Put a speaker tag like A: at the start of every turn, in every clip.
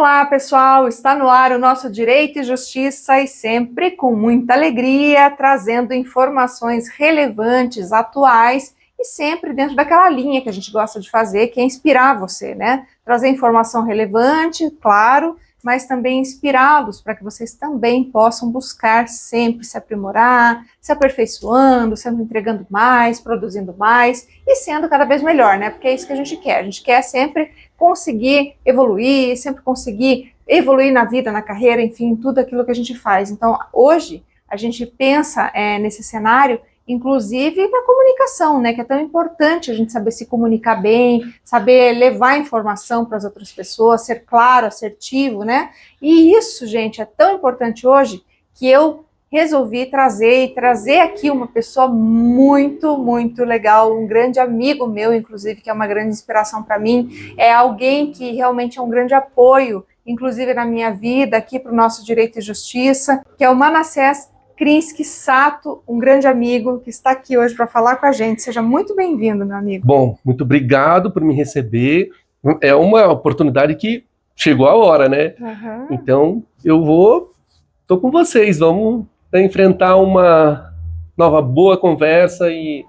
A: Olá, pessoal! Está no ar o nosso Direito e Justiça e sempre com muita alegria, trazendo informações relevantes, atuais e sempre dentro daquela linha que a gente gosta de fazer, que é inspirar você, né? Trazer informação relevante, claro, mas também inspirá-los para que vocês também possam buscar sempre se aprimorar, se aperfeiçoando, sempre entregando mais, produzindo mais e sendo cada vez melhor, né? Porque é isso que a gente quer. A gente quer sempre conseguir evoluir, sempre conseguir evoluir na vida, na carreira, enfim, tudo aquilo que a gente faz. Então, hoje, a gente pensa nesse cenário, inclusive na comunicação, né, que é tão importante a gente saber se comunicar bem, saber levar informação para as outras pessoas, ser claro, assertivo, né, e isso, gente, é tão importante hoje que eu resolvi trazer aqui uma pessoa muito, muito legal, um grande amigo meu, inclusive, que é uma grande inspiração para mim, é alguém que realmente é um grande apoio, inclusive na minha vida, aqui para o nosso Direito e Justiça, que é o Manassés Krinsky Sato, um grande amigo que está aqui hoje para falar com a gente. Seja muito bem-vindo, meu amigo.
B: Bom, muito obrigado por me receber. É uma oportunidade que chegou a hora, né?
A: Uhum.
B: Então, tô com vocês, vamos enfrentar uma nova boa conversa e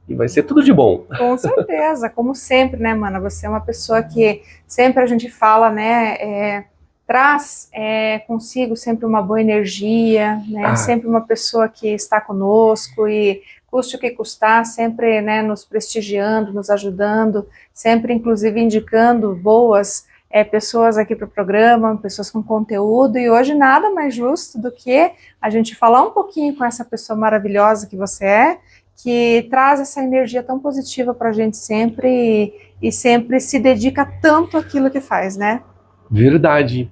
B: vai ser tudo de bom.
A: Com certeza, como sempre, né, mana? Você é uma pessoa que sempre a gente fala, né, traz consigo sempre uma boa energia, né, sempre uma pessoa que está conosco e custe o que custar, sempre, né, nos prestigiando, nos ajudando, sempre, inclusive, indicando boas pessoas aqui para o programa, pessoas com conteúdo, e hoje nada mais justo do que a gente falar um pouquinho com essa pessoa maravilhosa que você é, que traz essa energia tão positiva para a gente sempre e sempre se dedica tanto àquilo que faz, né?
B: Verdade.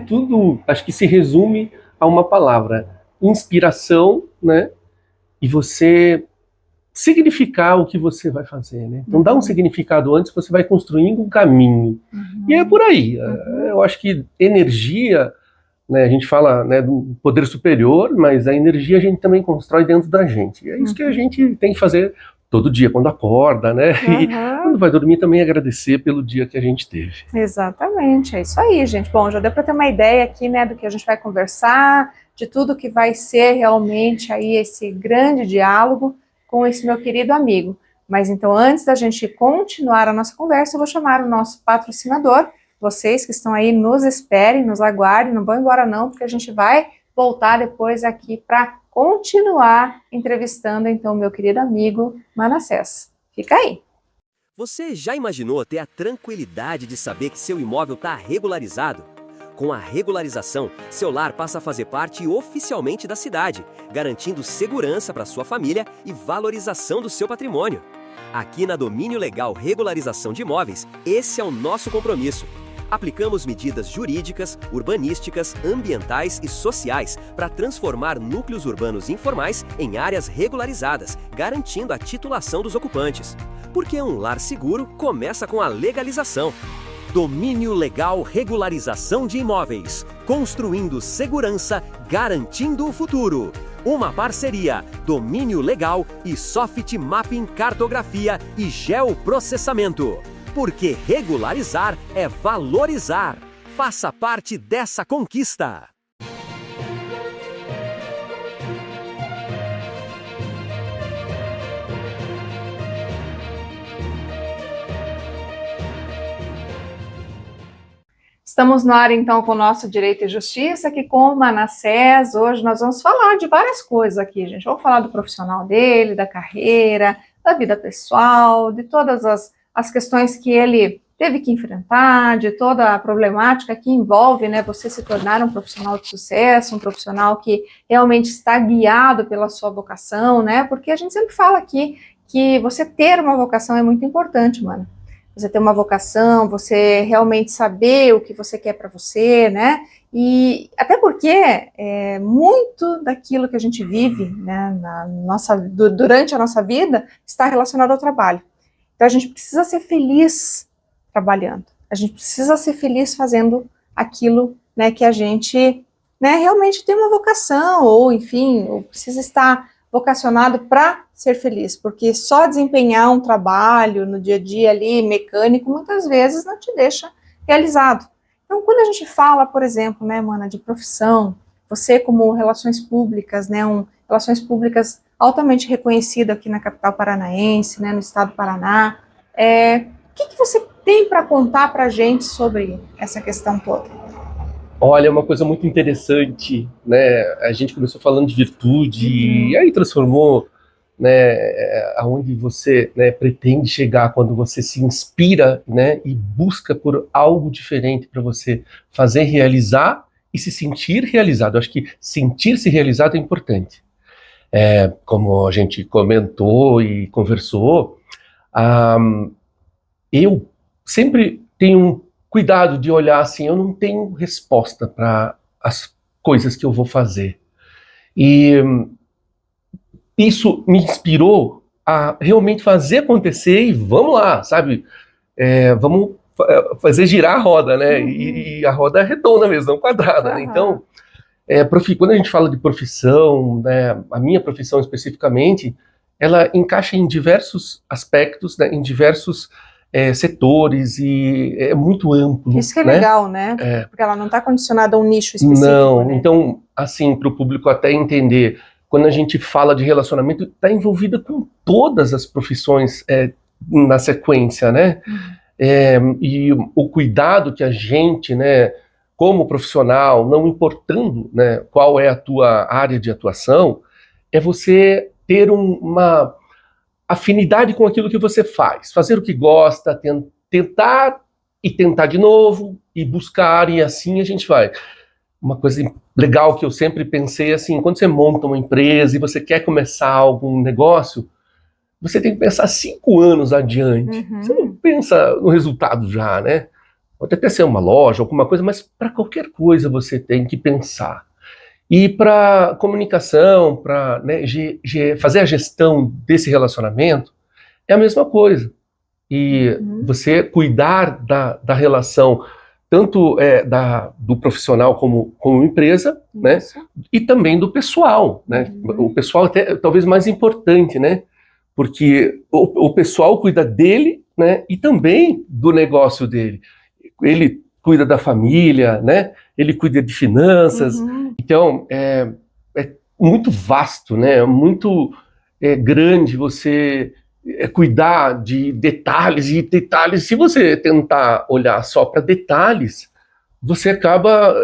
B: Tudo, acho que se resume a uma palavra: inspiração, né? E você significar o que você vai fazer, né? Então dá um significado antes, você vai construindo um caminho. E é por aí. Eu acho que energia, né, a gente fala, né, do poder superior, mas a energia a gente também constrói dentro da gente. E é isso que a gente tem que fazer todo dia, quando acorda, né? E quando vai dormir também agradecer pelo dia que a gente teve.
A: Exatamente, é isso aí, gente. Bom, já deu para ter uma ideia aqui, né, do que a gente vai conversar, de tudo que vai ser realmente aí esse grande diálogo com esse meu querido amigo. Mas então, antes da gente continuar a nossa conversa, eu vou chamar o nosso patrocinador. Vocês que estão aí, nos esperem, nos aguardem, não vão embora não, porque a gente vai voltar depois aqui para continuar entrevistando, então, meu querido amigo Manassés. Fica aí.
C: Você já imaginou ter a tranquilidade de saber que seu imóvel está regularizado? Com a regularização, seu lar passa a fazer parte oficialmente da cidade, garantindo segurança para sua família e valorização do seu patrimônio. Aqui na Domínio Legal Regularização de Imóveis, esse é o nosso compromisso. Aplicamos medidas jurídicas, urbanísticas, ambientais e sociais para transformar núcleos urbanos informais em áreas regularizadas, garantindo a titulação dos ocupantes. Porque um lar seguro começa com a legalização. Domínio Legal Regularização de Imóveis. Construindo segurança, garantindo o futuro. Uma parceria Domínio Legal e Soft Mapping Cartografia e Geoprocessamento. Porque regularizar é valorizar. Faça parte dessa conquista.
A: Estamos no ar, então, com o nosso Direito e Justiça, aqui com o Manassés. Hoje nós vamos falar de várias coisas aqui, gente. Vamos falar do profissional dele, da carreira, da vida pessoal, de todas as questões que ele teve que enfrentar, de toda a problemática que envolve, né, você se tornar um profissional de sucesso, um profissional que realmente está guiado pela sua vocação, né? Porque a gente sempre fala aqui que você ter uma vocação é muito importante, mano. Você ter uma vocação, você realmente saber o que você quer para você, né? E até porque muito daquilo que a gente vive, né, durante a nossa vida está relacionado ao trabalho. Então a gente precisa ser feliz trabalhando. A gente precisa ser feliz fazendo aquilo, né, que a gente, né, realmente tem uma vocação, ou enfim, ou precisa estar vocacionado para ser feliz, porque só desempenhar um trabalho no dia a dia ali, mecânico, muitas vezes não te deixa realizado. Então, quando a gente fala, por exemplo, né, Mana, de profissão, você como relações públicas, né, relações públicas altamente reconhecido aqui na capital paranaense, né, no estado do Paraná, o que você tem para contar para a gente sobre essa questão toda?
B: Olha, é uma coisa muito interessante, né? A gente começou falando de virtude e aí transformou, né, aonde você, né, pretende chegar quando você se inspira, né, e busca por algo diferente para você fazer, realizar e se sentir realizado. Eu acho que sentir-se realizado é importante. Como a gente comentou e conversou, eu sempre tenho cuidado de olhar assim, eu não tenho resposta para as coisas que eu vou fazer. E isso me inspirou a realmente fazer acontecer e vamos lá, sabe? Vamos fazer girar a roda, né? E a roda é redonda mesmo, não quadrada, né? Então, quando a gente fala de profissão, né, a minha profissão especificamente, ela encaixa em diversos aspectos, né, em diversos setores e é muito amplo.
A: Isso que é legal, né? Porque ela não está condicionada a um nicho específico.
B: Não,
A: né?
B: Então, assim, para o público até entender, quando a gente fala de relacionamento, está envolvida com todas as profissões na sequência, né? E o cuidado que a gente, né, como profissional, não importando, né, qual é a tua área de atuação, é você ter uma afinidade com aquilo que você faz, fazer o que gosta, tentar e tentar de novo, e buscar, e assim a gente vai. Uma coisa legal que eu sempre pensei, assim, quando você monta uma empresa e você quer começar algum negócio, você tem que pensar 5 anos adiante. Você não pensa no resultado já, né? Pode até ser uma loja, alguma coisa, mas para qualquer coisa você tem que pensar. E para comunicação, para, né, fazer a gestão desse relacionamento, é a mesma coisa. E você cuidar da relação, tanto do profissional como empresa, né, e também do pessoal. Né? O pessoal até talvez mais importante, né? Porque o pessoal cuida dele, né, e também do negócio dele. Ele cuida da família, né? Ele cuida de finanças. Então, é muito vasto, né? Muito grande você cuidar de detalhes e detalhes. Se você tentar olhar só para detalhes, você acaba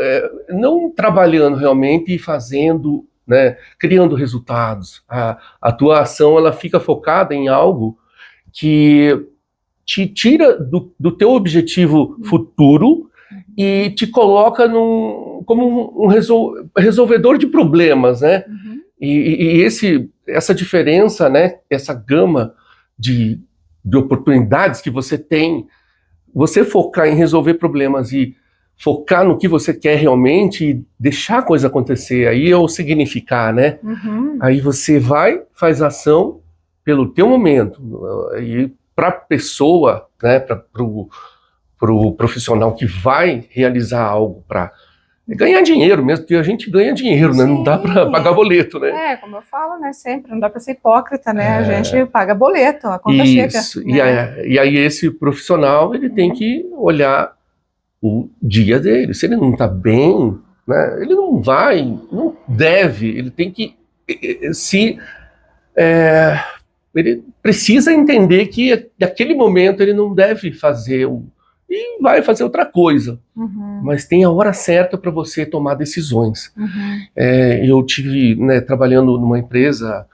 B: não trabalhando realmente e fazendo, né? Criando resultados. A tua ação ela fica focada em algo que te tira do teu objetivo futuro e te coloca como um resolvedor de problemas, né? E essa diferença, né? Essa gama de oportunidades que você tem, você focar em resolver problemas e focar no que você quer realmente e deixar a coisa acontecer, aí é o significar, né? Aí você vai, faz ação pelo teu momento, e para a pessoa, né, para o profissional que vai realizar algo para ganhar dinheiro mesmo, porque a gente ganha dinheiro, né? Não dá para pagar boleto, né?
A: Como eu falo, né, sempre, não dá para ser hipócrita, né? A gente paga boleto, a conta chega.
B: Né? E aí esse profissional, ele tem que olhar o dia dele. Se ele não está bem, né, ele não vai, não deve, ele tem que ele precisa entender que naquele momento ele não deve fazer e vai fazer outra coisa. Mas tem a hora certa para você tomar decisões. Eu tive, né, trabalhando numa empresa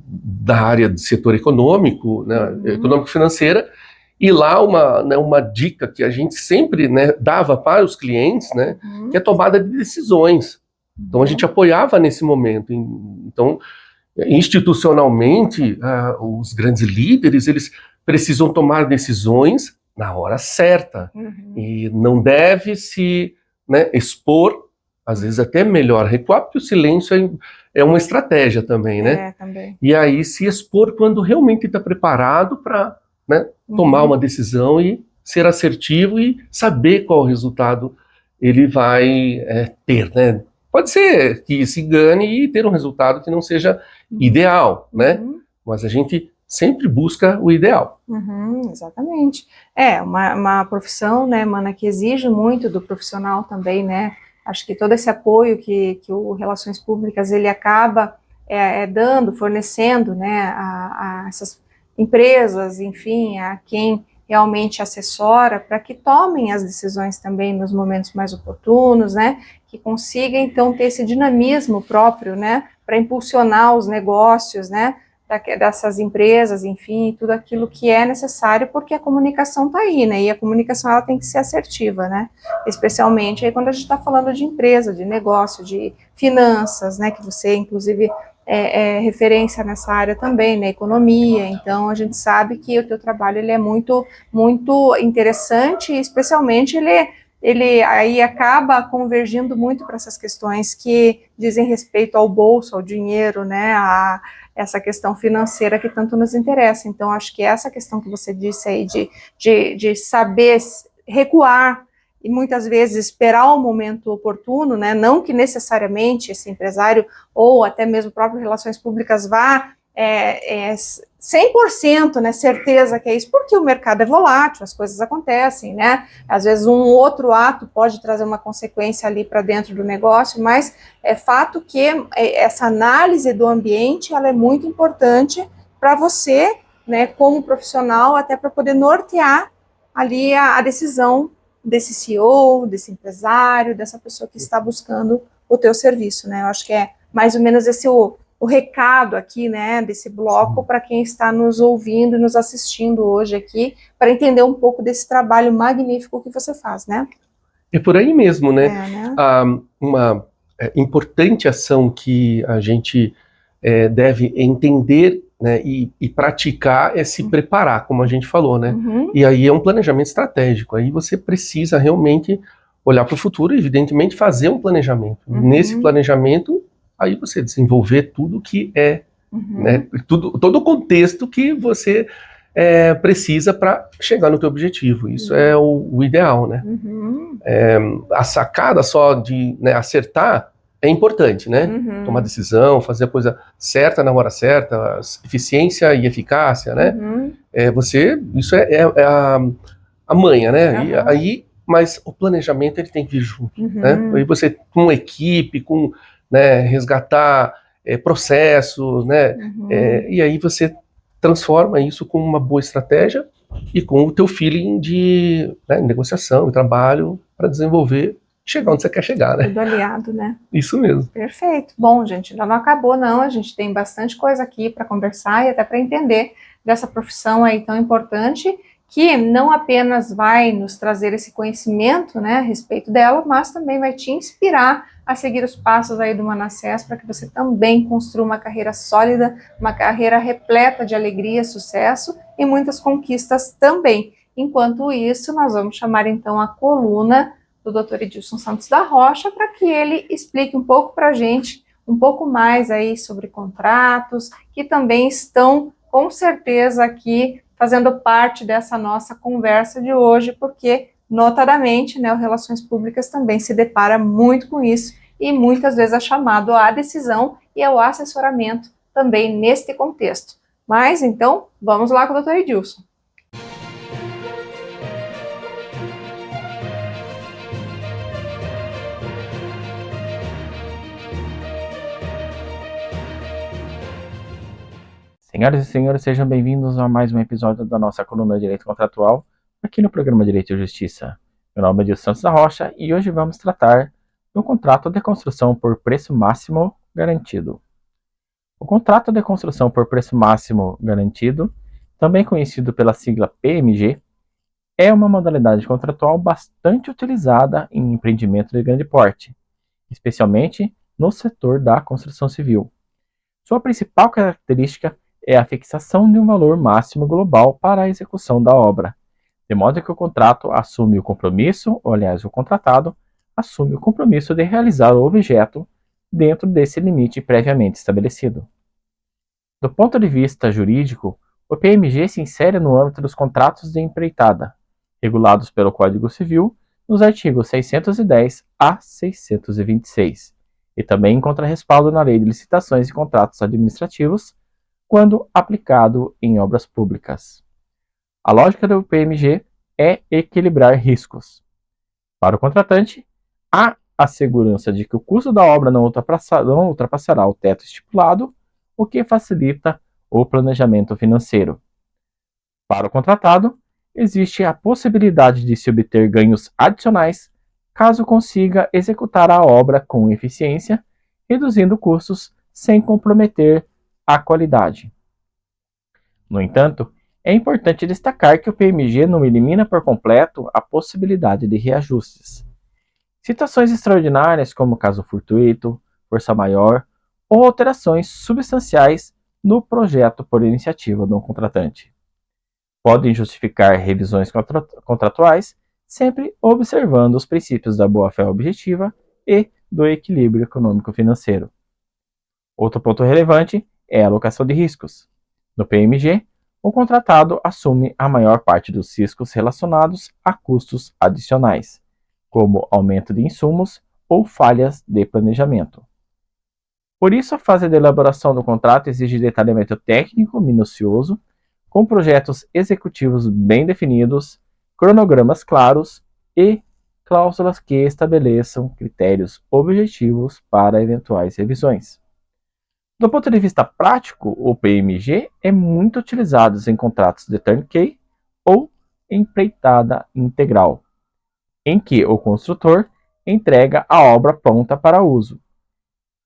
B: da área do setor econômico, né, econômico-financeira, e lá uma dica que a gente sempre, né, dava para os clientes, né, que é a tomada de decisões. Então a gente apoiava nesse momento. Então, institucionalmente, os grandes líderes, eles precisam tomar decisões na hora certa. E não deve se, né, expor, às vezes até melhor recuar, porque o silêncio é uma estratégia também, né?
A: Também.
B: E aí se expor quando realmente está preparado para, né, tomar uma decisão e ser assertivo e saber qual resultado ele vai ter, né? Pode ser que se engane e ter um resultado que não seja ideal, né? Mas a gente sempre busca o ideal.
A: Exatamente. É uma profissão, né, Mana, que exige muito do profissional também, né? Acho que todo esse apoio que o Relações Públicas ele acaba dando, fornecendo, né, a essas empresas, enfim, a quem realmente assessora, para que tomem as decisões também nos momentos mais oportunos, né, que consiga, então, ter esse dinamismo próprio, né, para impulsionar os negócios, né, dessas empresas, enfim, tudo aquilo que é necessário, porque a comunicação está aí, né, e a comunicação ela tem que ser assertiva, né, especialmente aí quando a gente está falando de empresa, de negócio, de finanças, né, que você, inclusive, é referência nessa área também, né, economia, então a gente sabe que o teu trabalho ele é muito, muito interessante, e especialmente ele aí acaba convergindo muito para essas questões que dizem respeito ao bolso, ao dinheiro, né, a essa questão financeira que tanto nos interessa. Então, acho que essa questão que você disse aí de saber recuar e muitas vezes esperar o momento oportuno, né? Não que necessariamente esse empresário ou até mesmo próprio Relações Públicas vá 100%, né, certeza que é isso, porque o mercado é volátil, as coisas acontecem, né? Às vezes um outro ato pode trazer uma consequência ali para dentro do negócio, mas é fato que essa análise do ambiente ela é muito importante para você, né, como profissional, até para poder nortear ali a decisão desse CEO, desse empresário, dessa pessoa que está buscando o teu serviço, né? Eu acho que é mais ou menos esse o recado aqui, né, desse bloco para quem está nos ouvindo e nos assistindo hoje aqui, para entender um pouco desse trabalho magnífico que você faz, né?
B: É por aí mesmo, né?
A: Né?
B: Uma importante ação que a gente deve entender, né, e praticar é se preparar, como a gente falou, né? E aí é um planejamento estratégico. Aí você precisa realmente olhar para o futuro e, evidentemente, fazer um planejamento. Nesse planejamento, aí você desenvolver tudo que né, todo o contexto que você precisa para chegar no teu objetivo. Isso é o ideal, né? A sacada só de, né, acertar é importante, né? Tomar decisão, fazer a coisa certa na hora certa, eficiência e eficácia, né? Isso é a manha, né? E aí, mas o planejamento ele tem que vir junto, né? Aí você, com uma equipe, com, né, resgatar processos, né? E aí você transforma isso com uma boa estratégia e com o teu feeling de, né, negociação e trabalho para desenvolver, chegar onde você quer chegar, né?
A: Tudo aliado, né?
B: Isso mesmo.
A: Perfeito. Bom, gente, ainda não acabou não, a gente tem bastante coisa aqui para conversar e até para entender dessa profissão aí tão importante, que não apenas vai nos trazer esse conhecimento, né, a respeito dela, mas também vai te inspirar a seguir os passos aí do Manassés para que você também construa uma carreira sólida, uma carreira repleta de alegria, sucesso e muitas conquistas também. Enquanto isso, nós vamos chamar então a coluna do Dr. Edilson Santos da Rocha para que ele explique um pouco para a gente, um pouco mais aí sobre contratos, que também estão com certeza aqui fazendo parte dessa nossa conversa de hoje, porque, notadamente, né, o Relações Públicas também se depara muito com isso e muitas vezes é chamado à decisão e ao assessoramento também neste contexto. Mas, então, vamos lá com o Dr. Edilson.
D: Senhoras e senhores, sejam bem-vindos a mais um episódio da nossa coluna Direito Contratual, aqui no programa Direito e Justiça. Meu nome é Edilson Santos da Rocha e hoje vamos tratar do contrato de construção por preço máximo garantido. O contrato de construção por preço máximo garantido, também conhecido pela sigla PMG, é uma modalidade contratual bastante utilizada em empreendimentos de grande porte, especialmente no setor da construção civil. Sua principal característica é a fixação de um valor máximo global para a execução da obra, de modo que o contrato assume o compromisso, ou aliás, o contratado, assume o compromisso de realizar o objeto dentro desse limite previamente estabelecido. Do ponto de vista jurídico, o PMG se insere no âmbito dos contratos de empreitada, regulados pelo Código Civil nos artigos 610 a 626, e também encontra respaldo na Lei de Licitações e Contratos Administrativos, quando aplicado em obras públicas. A lógica do PMG é equilibrar riscos. Para o contratante, há a segurança de que o custo da obra não ultrapassará o teto estipulado, o que facilita o planejamento financeiro. Para o contratado, existe a possibilidade de se obter ganhos adicionais caso consiga executar a obra com eficiência, reduzindo custos sem comprometer a qualidade. No entanto, é importante destacar que o PMG não elimina por completo a possibilidade de reajustes. Situações extraordinárias, como caso fortuito, força maior ou alterações substanciais no projeto por iniciativa do contratante, podem justificar revisões contratuais, sempre observando os princípios da boa-fé objetiva e do equilíbrio econômico-financeiro. Outro ponto relevante é a alocação de riscos. No PMG, o contratado assume a maior parte dos riscos relacionados a custos adicionais, como aumento de insumos ou falhas de planejamento. Por isso, a fase de elaboração do contrato exige detalhamento técnico minucioso, com projetos executivos bem definidos, cronogramas claros e cláusulas que estabeleçam critérios objetivos para eventuais revisões. Do ponto de vista prático, o PMG é muito utilizado em contratos de turnkey ou empreitada integral, em que o construtor entrega a obra pronta para uso.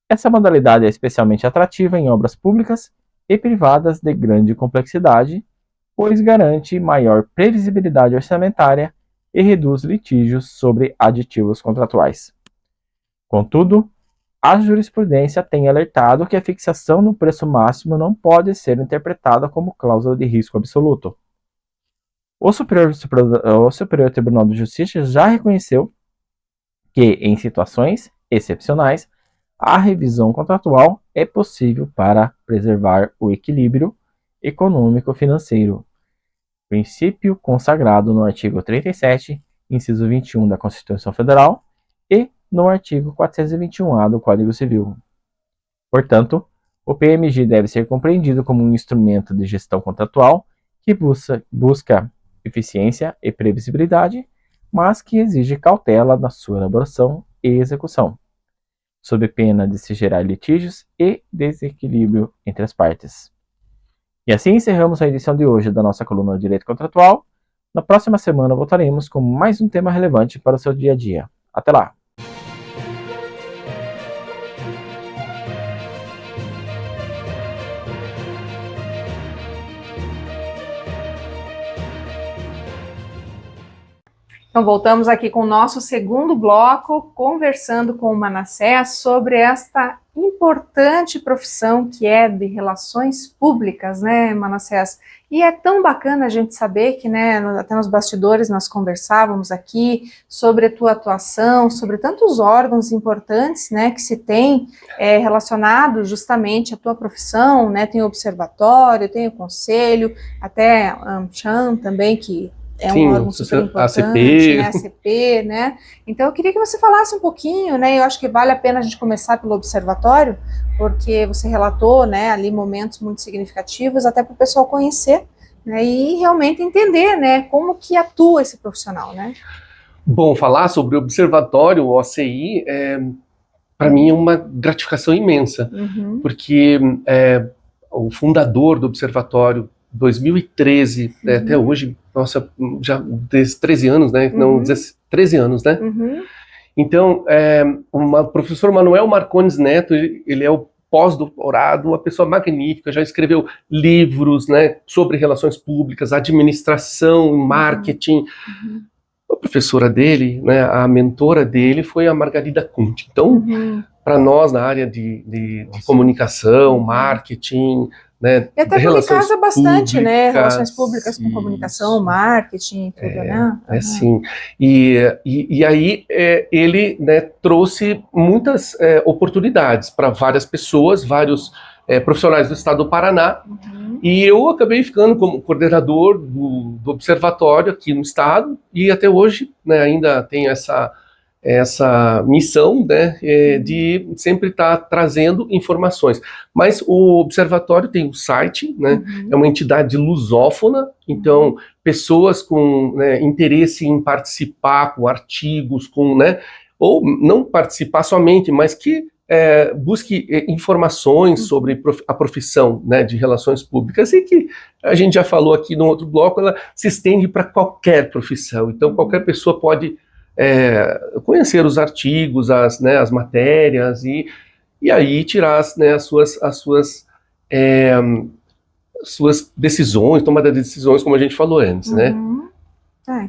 D: Essa modalidade é especialmente atrativa em obras públicas e privadas de grande complexidade, pois garante maior previsibilidade orçamentária e reduz litígios sobre aditivos contratuais. Contudo, a jurisprudência tem alertado que a fixação no preço máximo não pode ser interpretada como cláusula de risco absoluto. O Superior Tribunal de Justiça já reconheceu que, em situações excepcionais, a revisão contratual é possível para preservar o equilíbrio econômico-financeiro, princípio consagrado no artigo 37, inciso 21 da Constituição Federal e no artigo 421-A do Código Civil. Portanto, o PMG deve ser compreendido como um instrumento de gestão contratual que busca eficiência e previsibilidade, mas que exige cautela na sua elaboração e execução, sob pena de se gerar litígios e desequilíbrio entre as partes. E assim encerramos a edição de hoje da nossa coluna de Direito Contratual. Na próxima semana voltaremos com mais um tema relevante para o seu dia a dia. Até lá!
A: Então, voltamos aqui com o nosso segundo bloco, conversando com o Manassés sobre esta importante profissão que é de relações públicas, né, Manassés? E é tão bacana a gente saber que, né, até nos bastidores nós conversávamos aqui sobre a tua atuação, sobre tantos órgãos importantes, né, que se tem relacionados justamente à tua profissão, né, tem o observatório, tem o conselho, até a AmCham também, que é um órgão super importante,
B: ACP.
A: né, ACP, né? Então eu queria que você falasse um pouquinho, né? Eu acho que vale a pena a gente começar pelo observatório, porque você relatou, né, ali momentos muito significativos, até para o pessoal conhecer, né, e realmente entender, né, como que atua esse profissional, né?
B: Bom, falar sobre o observatório, o OCI, para mim é uma gratificação imensa, porque o fundador do observatório, 2013, até hoje, nossa, já 13 anos, né? Não, 13 anos, né? Então, o professor Manuel Marcondes Neto, ele é o pós-doutorado, uma pessoa magnífica, já escreveu livros, né, sobre relações públicas, administração, marketing. A professora dele, né, a mentora dele foi a Margarida Conte. Então, para nós na área de comunicação, marketing, né,
A: e até porque casa bastante,
B: públicas,
A: né, relações públicas com comunicação, marketing, tudo, né?
B: Sim. E aí ele, né, trouxe muitas oportunidades para várias pessoas, vários profissionais do estado do Paraná, e eu acabei ficando como coordenador do observatório aqui no estado, e até hoje, né, ainda tenho essa missão, né, de sempre estar trazendo informações. Mas o observatório tem um site, né, é uma entidade lusófona, então pessoas com, né, interesse em participar com artigos, com, né, ou não participar somente, mas que busque informações sobre a profissão, né, de relações públicas, e que a gente já falou aqui no outro bloco, ela se estende para qualquer profissão. Então qualquer pessoa pode conhecer os artigos, né, as matérias, e aí tirar, né, as suas decisões, tomada de decisões, como a gente falou antes, né?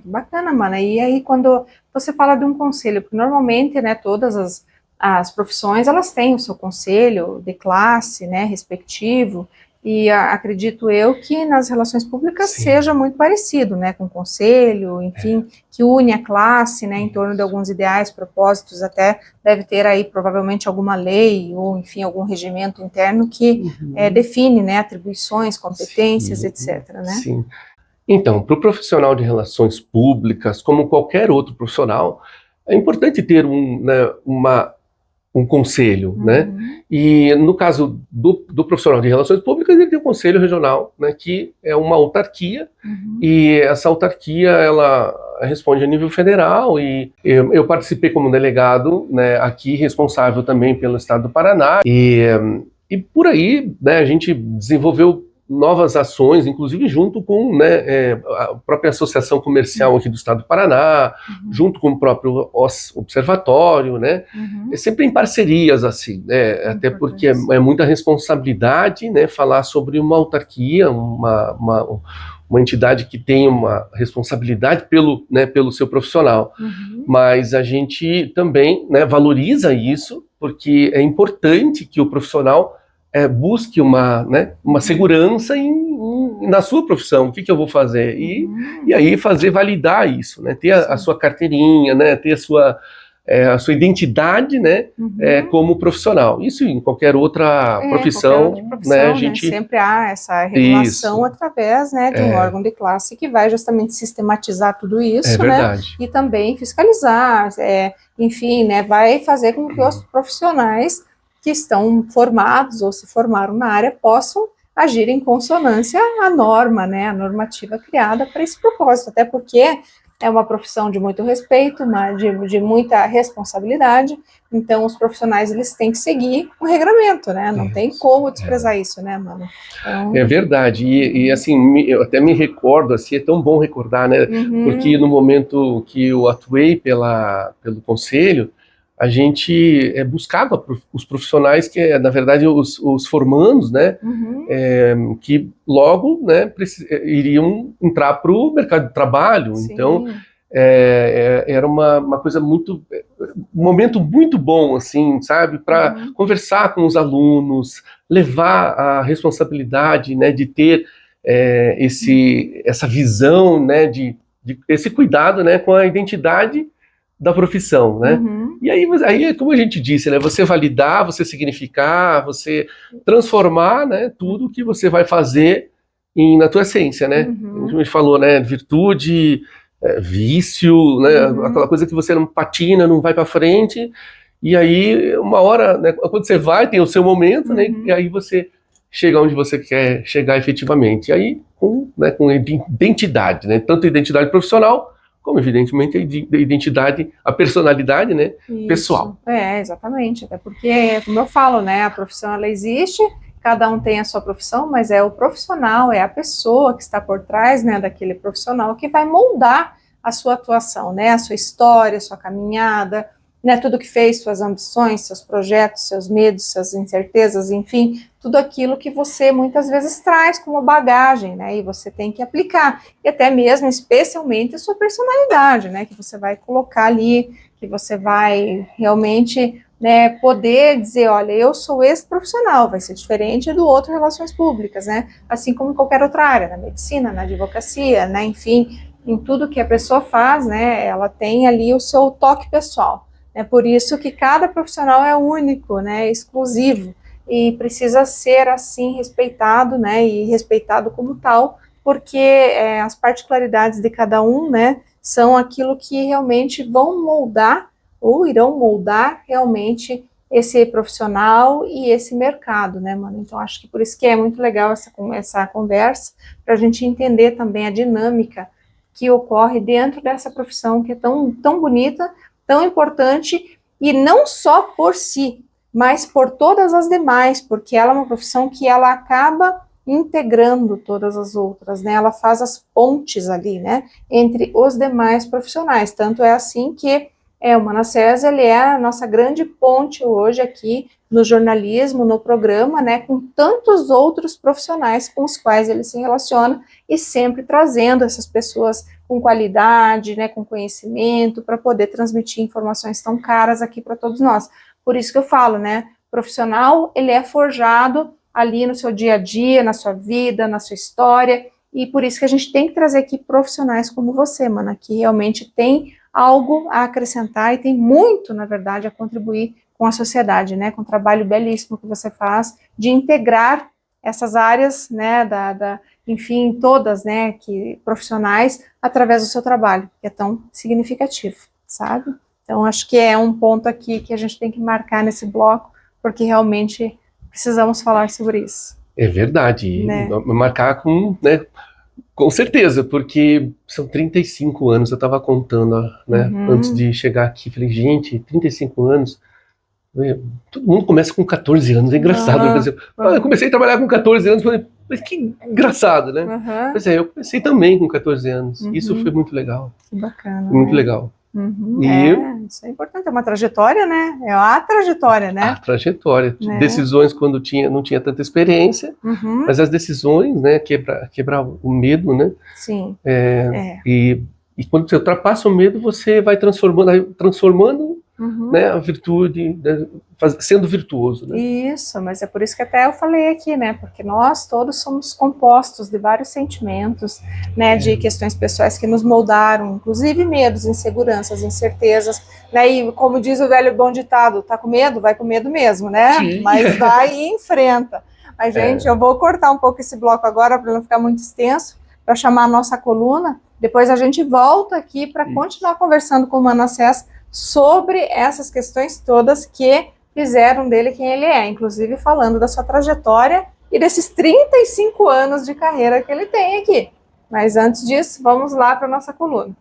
A: Que bacana, mana. E aí, quando você fala de um conselho, porque normalmente, né, todas as profissões, elas têm o seu conselho de classe, né, respectivo, e acredito eu que nas relações públicas seja muito parecido, né, com o conselho, enfim, que une a classe, né, em torno de alguns ideais, propósitos, até deve ter aí provavelmente alguma lei, ou enfim, algum regimento interno que define, né, atribuições, competências, etc, né?
B: Sim. Então, para o profissional de relações públicas, como qualquer outro profissional, é importante ter um conselho, né? E no caso do profissional de relações públicas, ele tem o conselho regional, né, que é uma autarquia, e essa autarquia, ela responde a nível federal, e eu participei como delegado, né, aqui, responsável também pelo estado do Paraná, e por aí, né, a gente desenvolveu novas ações, inclusive junto com, né, a própria Associação Comercial aqui do Estado do Paraná, junto com o próprio observatório, né, sempre em parcerias, assim, né, até porque é muita responsabilidade, né, falar sobre uma autarquia, uma entidade que tem uma responsabilidade pelo seu profissional, mas a gente também, né, valoriza isso, porque é importante que o profissional busque uma segurança na sua profissão, o que eu vou fazer, e aí validar isso, né, ter a sua carteirinha, né, ter a sua identidade, né, como profissional. Isso em qualquer outra profissão, né, a gente...
A: Sempre há essa regulação através, né, de um órgão de classe que vai justamente sistematizar tudo isso, né, e também fiscalizar, enfim, né, vai fazer com que os profissionais que estão formados ou se formaram na área possam agir em consonância à norma, né, a normativa criada para esse propósito, até porque é uma profissão de muito respeito, de muita responsabilidade, então os profissionais, eles têm que seguir o regramento, né, não tem como desprezar isso, né, mano? Então...
B: É verdade, e assim, eu até me recordo, assim, é tão bom recordar, né, porque no momento que eu atuei pelo conselho, a gente buscava os profissionais que, na verdade, os formandos, né, que logo, né, iriam entrar para o mercado de trabalho. Sim. Então, era uma coisa muito, um momento muito bom, assim, sabe, para conversar com os alunos, levar a responsabilidade, né, de ter essa visão, né, de esse cuidado, né, com a identidade da profissão, né? E aí, como a gente disse, né, você validar, você significar, você transformar, né, tudo que você vai fazer na tua essência, né? A gente falou, né, virtude, vício, né, aquela coisa que você não patina, não vai para frente, e aí uma hora, né, quando você vai, tem o seu momento, né, e aí você chega onde você quer chegar efetivamente. E aí, com identidade, né, tanto identidade profissional, como evidentemente a identidade, a personalidade, né, pessoal.
A: Exatamente, até porque, como eu falo, né, a profissão, ela existe, cada um tem a sua profissão, mas é o profissional, é a pessoa que está por trás, né, daquele profissional que vai moldar a sua atuação, né, a sua história, a sua caminhada, né, tudo que fez, suas ambições, seus projetos, seus medos, suas incertezas, enfim, tudo aquilo que você muitas vezes traz como bagagem, né, e você tem que aplicar, e até mesmo, especialmente, a sua personalidade, né, que você vai colocar ali, que você vai realmente, né, poder dizer, olha, eu sou esse profissional, vai ser diferente do outro relações públicas, né, assim como em qualquer outra área, na medicina, na advocacia, né, enfim, em tudo que a pessoa faz, né, ela tem ali o seu toque pessoal. É por isso que cada profissional é único, né, exclusivo, e precisa ser assim respeitado, né, e respeitado como tal, porque as particularidades de cada um, né, são aquilo que realmente vão moldar ou irão moldar realmente esse profissional e esse mercado, né, mano? Então, acho que por isso que é muito legal essa conversa, para a gente entender também a dinâmica que ocorre dentro dessa profissão que é tão, tão bonita, tão importante, e não só por si, mas por todas as demais, porque ela é uma profissão que ela acaba integrando todas as outras, né? Ela faz as pontes ali, né, entre os demais profissionais. Tanto é assim que o Manassés, ele é a nossa grande ponte hoje aqui no jornalismo, no programa, né, com tantos outros profissionais com os quais ele se relaciona e sempre trazendo essas pessoas com qualidade, né, com conhecimento, para poder transmitir informações tão caras aqui para todos nós. Por isso que eu falo, né, profissional, ele é forjado ali no seu dia a dia, na sua vida, na sua história, e por isso que a gente tem que trazer aqui profissionais como você, mana, que realmente tem algo a acrescentar e tem muito, na verdade, a contribuir com a sociedade, né, com o trabalho belíssimo que você faz de integrar essas áreas, né, enfim, todas, né, profissionais, através do seu trabalho, que é tão significativo, sabe? Então, acho que é um ponto aqui que a gente tem que marcar nesse bloco, porque realmente precisamos falar sobre isso.
B: É verdade,
A: né?
B: Marcar com, né, com certeza, porque são 35 anos, eu estava contando, né, antes de chegar aqui, falei, gente, 35 anos, todo mundo começa com 14 anos, é engraçado, eu comecei a trabalhar com 14 anos, falei, mas que engraçado, né? Pois é, eu comecei também com 14 anos, isso foi muito legal.
A: Que bacana.
B: Muito legal.
A: Isso é importante, é uma trajetória, né? É a trajetória, né?
B: A trajetória.
A: Né?
B: Decisões quando não tinha tanta experiência, mas as decisões, né? Quebrar o medo, né?
A: Sim.
B: E quando você ultrapassa o medo, você vai transformando né, a virtude, né, sendo virtuoso. Né?
A: Isso, mas é por isso que até eu falei aqui, né? Porque nós todos somos compostos de vários sentimentos, né? De questões pessoais que nos moldaram, inclusive medos, inseguranças, incertezas, né? E como diz o velho bom ditado, tá com medo? Vai com medo mesmo, né?
B: Sim.
A: Mas vai e enfrenta. Mas, gente, eu vou cortar um pouco esse bloco agora para não ficar muito extenso, para chamar a nossa coluna. Depois a gente volta aqui para continuar conversando com o Manassés sobre essas questões todas que fizeram dele quem ele é, inclusive falando da sua trajetória e desses 35 anos de carreira que ele tem aqui. Mas antes disso, vamos lá para a nossa coluna.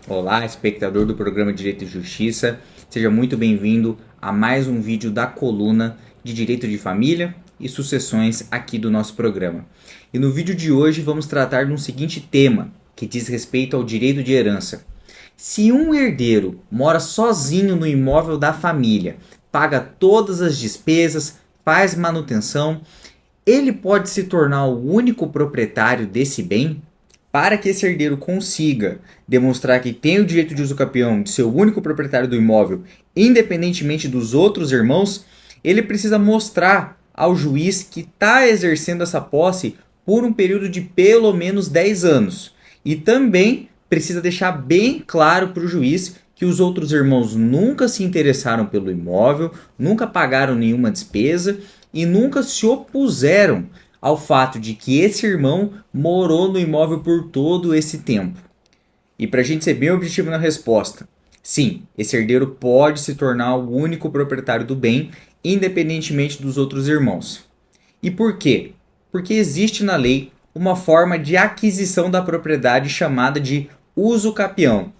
E: Olá, espectador do programa Direito e Justiça, seja muito bem-vindo a mais um vídeo da coluna de Direito de Família e Sucessões aqui do nosso programa. E no vídeo de hoje vamos tratar de um seguinte tema, que diz respeito ao direito de herança. Se um herdeiro mora sozinho no imóvel da família, paga todas as despesas, faz manutenção, ele pode se tornar o único proprietário desse bem? Para que esse herdeiro consiga demonstrar que tem o direito de uso capião de ser o único proprietário do imóvel, independentemente dos outros irmãos, ele precisa mostrar ao juiz que está exercendo essa posse por um período de pelo menos 10 anos. E também precisa deixar bem claro para o juiz que os outros irmãos nunca se interessaram pelo imóvel, nunca pagaram nenhuma despesa e nunca se opuseram ao fato de que esse irmão morou no imóvel por todo esse tempo. E para a gente ser bem objetivo na resposta, sim, esse herdeiro pode se tornar o único proprietário do bem, independentemente dos outros irmãos. E por quê? Porque existe na lei uma forma de aquisição da propriedade chamada de uso capião.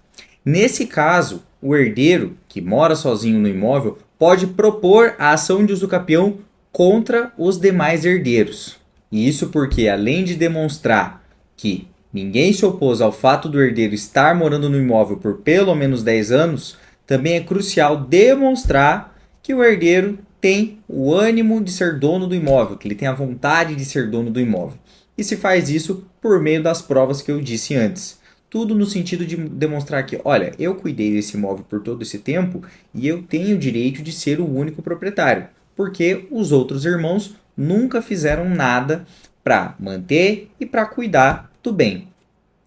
E: Nesse caso, o herdeiro, que mora sozinho no imóvel, pode propor a ação de uso capião contra os demais herdeiros. E isso porque, além de demonstrar que ninguém se opôs ao fato do herdeiro estar morando no imóvel por pelo menos 10 anos, também é crucial demonstrar que o herdeiro tem o ânimo de ser dono do imóvel, que ele tem a vontade de ser dono do imóvel. E se faz isso por meio das provas que eu disse antes. Tudo no sentido de demonstrar que, olha, eu cuidei desse imóvel por todo esse tempo e eu tenho o direito de ser o único proprietário, porque os outros irmãos nunca fizeram nada para manter e para cuidar do bem.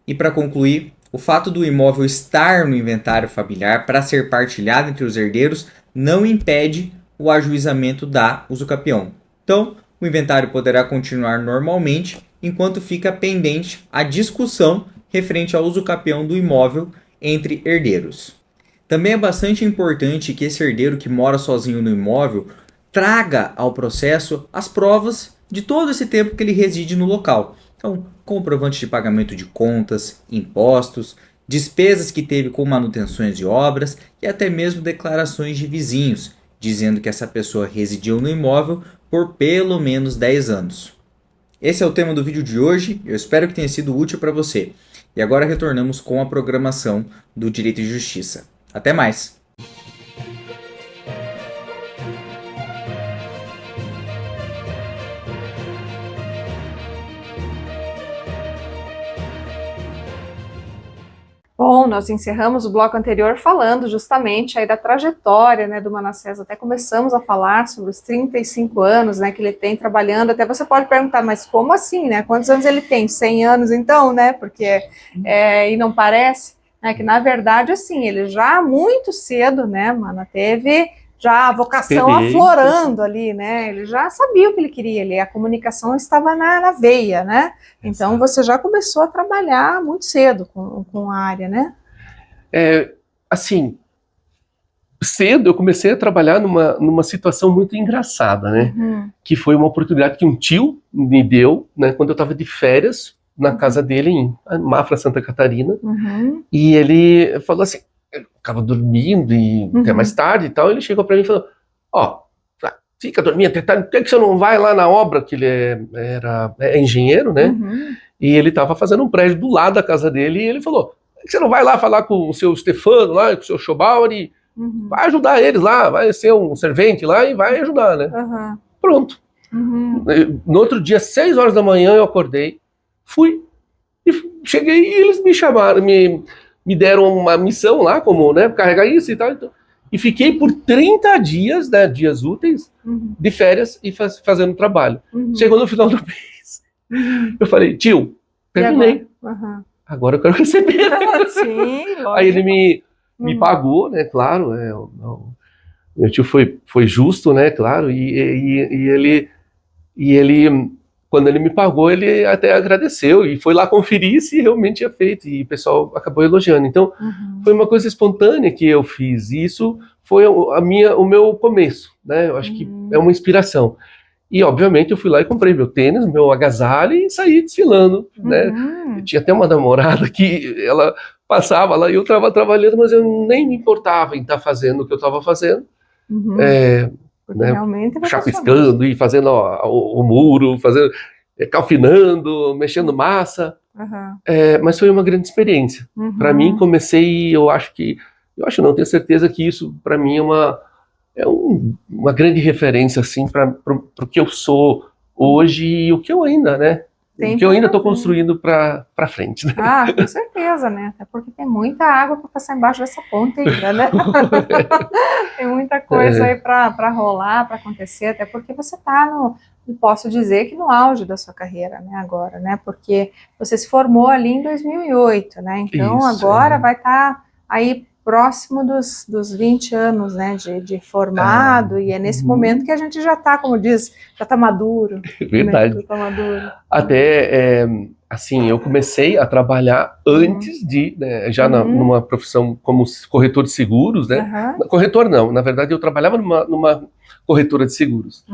E: E para concluir, o fato do imóvel estar no inventário familiar para ser partilhado entre os herdeiros não impede o ajuizamento da usucapião. Então, o inventário poderá continuar normalmente enquanto fica pendente a discussão referente ao usucapião do imóvel entre herdeiros. Também é bastante importante que esse herdeiro que mora sozinho no imóvel traga ao processo as provas de todo esse tempo que ele reside no local. Então, comprovante de pagamento de contas, impostos, despesas que teve com manutenções de obras e até mesmo declarações de vizinhos, dizendo que essa pessoa residiu no imóvel por pelo menos 10 anos. Esse é o tema do vídeo de hoje, eu espero que tenha sido útil para você. E agora retornamos com a programação do Direito e Justiça. Até mais!
A: Bom, nós encerramos o bloco anterior falando justamente aí da trajetória, né, do Manassés. Até começamos a falar sobre os 35 anos, né, que ele tem trabalhando. Até você pode perguntar, mas como assim, né? Quantos anos ele tem? 100 anos então, né? Porque, e não parece, né, que na verdade, assim, ele já muito cedo, né, mano, teve já a vocação aflorando ali, né? Ele já sabia o que ele queria, a comunicação estava na veia, né? Então você já começou a trabalhar muito cedo com a área, né?
B: Assim, cedo eu comecei a trabalhar numa situação muito engraçada, né? Que foi uma oportunidade que um tio me deu, né? Quando eu estava de férias na casa dele em Mafra, Santa Catarina, e ele falou assim, eu ficava dormindo e até mais tarde e tal, ele chegou para mim e falou, fica dormindo até tarde, por que você não vai lá na obra, que ele é engenheiro, né? E ele estava fazendo um prédio do lado da casa dele, e ele falou, por que você não vai lá falar com o seu Stefano, lá, com o seu Schobauer, e vai ajudar eles lá, vai ser um servente lá e vai ajudar, né? Pronto. No outro dia, 6 horas da manhã, eu acordei, fui, e cheguei e eles me chamaram, me deram uma missão lá, como, né, carregar isso e tal, então, e fiquei por 30 dias, né, dias úteis, de férias e fazendo trabalho. Chegou no final do mês, eu falei, tio, terminei, agora eu quero receber. Sim, aí ele me pagou, né, claro, meu tio foi justo, né, claro, e ele quando ele me pagou, ele até agradeceu e foi lá conferir se realmente tinha feito, e o pessoal acabou elogiando. Então, foi uma coisa espontânea que eu fiz, e isso foi o meu começo, né? Eu acho que é uma inspiração. E, obviamente, eu fui lá e comprei meu tênis, meu agasalho e saí desfilando, né? Eu tinha até uma namorada que ela passava lá e eu estava trabalhando, mas eu nem me importava em estar fazendo o que eu estava fazendo. Né, chapiscando e fazendo o muro, calfinando, mexendo massa, mas foi uma grande experiência. Para mim, tenho certeza que isso para mim é uma grande referência assim para o que eu sou hoje e o que eu ainda, né? O que eu ainda estou construindo para frente. Né?
A: Com certeza, né? Até porque tem muita água para passar embaixo dessa ponte ainda, né? Tem muita coisa aí para rolar, para acontecer, até porque você está posso dizer que no auge da sua carreira, né? Agora, né? Porque você se formou ali em 2008, né? Então agora vai estar aí próximo dos 20 anos, né, de formado, e é nesse momento que a gente já está, como diz, já está maduro.
B: Verdade.
A: Né, tá maduro.
B: Até, assim, eu comecei a trabalhar antes né, já numa profissão como corretor de seguros, né? Corretor não, na verdade eu trabalhava numa corretora de seguros.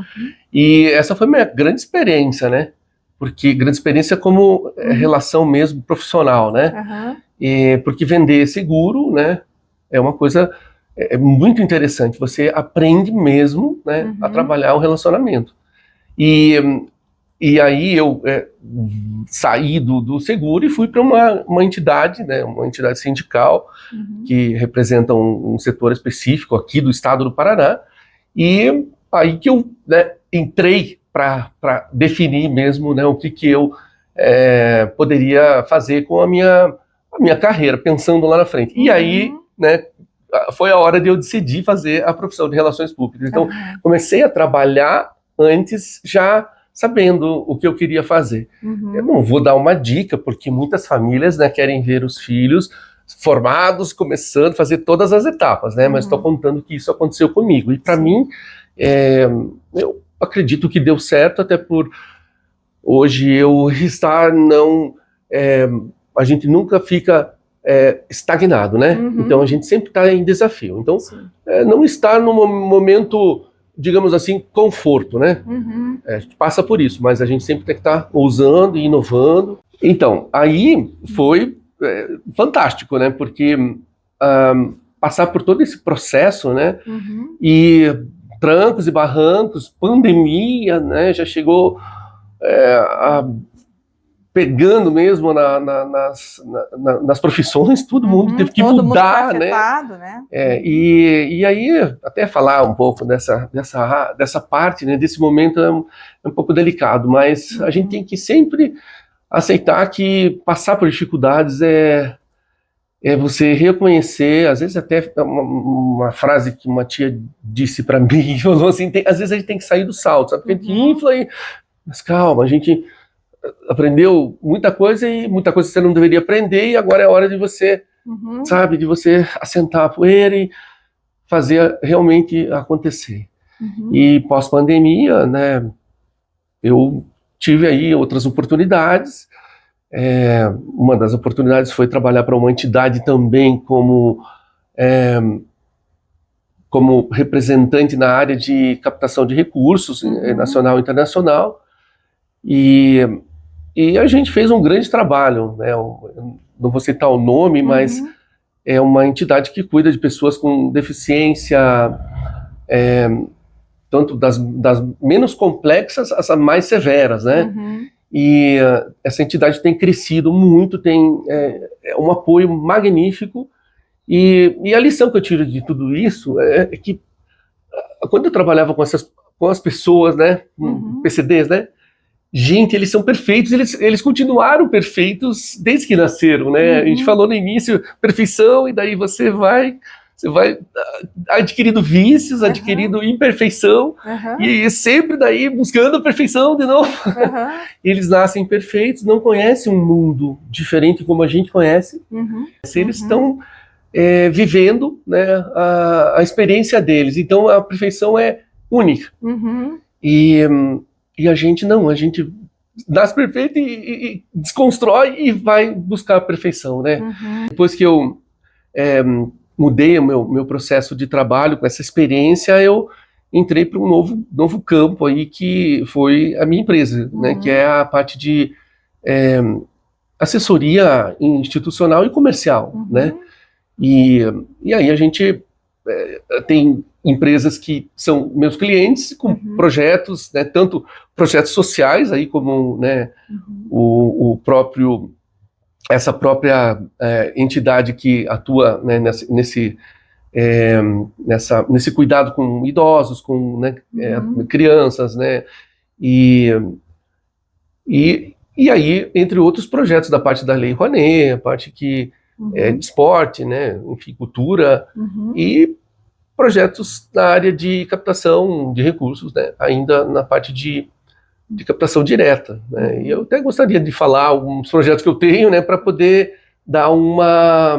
B: E essa foi minha grande experiência, né? Porque grande experiência como relação mesmo profissional, né? Porque vender seguro, né? É uma coisa muito interessante, você aprende mesmo, né, a trabalhar o relacionamento. E aí eu saí do seguro e fui para uma entidade, né, uma entidade sindical, que representa um setor específico aqui do estado do Paraná, e aí que eu, né, entrei para definir mesmo, né, o que eu poderia fazer com a minha carreira, pensando lá na frente. E aí, né, foi a hora de eu decidir fazer a profissão de Relações Públicas. Então, comecei a trabalhar antes já sabendo o que eu queria fazer. Eu não vou dar uma dica, porque muitas famílias, né, querem ver os filhos formados, começando a fazer todas as etapas, né? Mas estou contando que isso aconteceu comigo. E para mim, Eu acredito que deu certo, até por hoje eu estar não... a gente nunca fica estagnado, né?
A: Uhum.
B: Então a gente sempre está em desafio. Então, não estar num momento, digamos assim, conforto, né?
A: Uhum.
B: A gente passa por isso, mas a gente sempre tem que estar ousando e inovando. Então, aí foi fantástico, né? Porque passar por todo esse processo, né?
A: Uhum.
B: E trancos e barrancos, pandemia, né? Já chegou pegando mesmo nas profissões, todo mundo teve que
A: todo
B: mudar,
A: mundo foi afetado, né?
B: E aí, até falar um pouco dessa parte, né, desse momento é um pouco delicado, mas a gente tem que sempre aceitar que passar por dificuldades é você reconhecer, às vezes até uma frase que uma tia disse para mim, falou assim, às vezes a gente tem que sair do salto, sabe? Porque a gente infla mas calma, a gente aprendeu muita coisa e muita coisa você não deveria aprender e agora é hora de você, sabe, de você assentar a poeira e fazer realmente acontecer. E pós-pandemia, né, eu tive aí outras oportunidades. Uma das oportunidades foi trabalhar para uma entidade também como representante na área de captação de recursos nacional e internacional. E a gente fez um grande trabalho, né? Eu não vou citar o nome, mas é uma entidade que cuida de pessoas com deficiência, tanto das menos complexas às mais severas, né? E essa entidade tem crescido muito, tem um apoio magnífico, e a lição que eu tiro de tudo isso é que quando eu trabalhava com as pessoas, né, PCDs, né, gente, eles são perfeitos, eles continuaram perfeitos desde que nasceram, né? A gente falou no início, perfeição, e daí você vai adquirindo vícios, adquirindo imperfeição, e sempre daí buscando a perfeição de novo. Eles nascem perfeitos, não conhecem um mundo diferente como a gente conhece. Eles estão vivendo, né, a experiência deles, então a perfeição é única. E a gente não, a gente nasce perfeito e desconstrói e vai buscar a perfeição, né? Depois que eu mudei o meu processo de trabalho com essa experiência, eu entrei para um novo campo aí, que foi a minha empresa, né? Que é a parte de assessoria institucional e comercial, né? E aí a gente tem empresas que são meus clientes com projetos, né, tanto projetos sociais aí como, né, essa própria entidade que atua, né, nesse cuidado com idosos, com, né, crianças, né, e aí, entre outros projetos da parte da Lei Rouanet, a parte que de esporte, né, enfim, cultura, e projetos na área de captação de recursos, né, ainda na parte de captação direta, né, e eu até gostaria de falar alguns projetos que eu tenho, né, para poder dar uma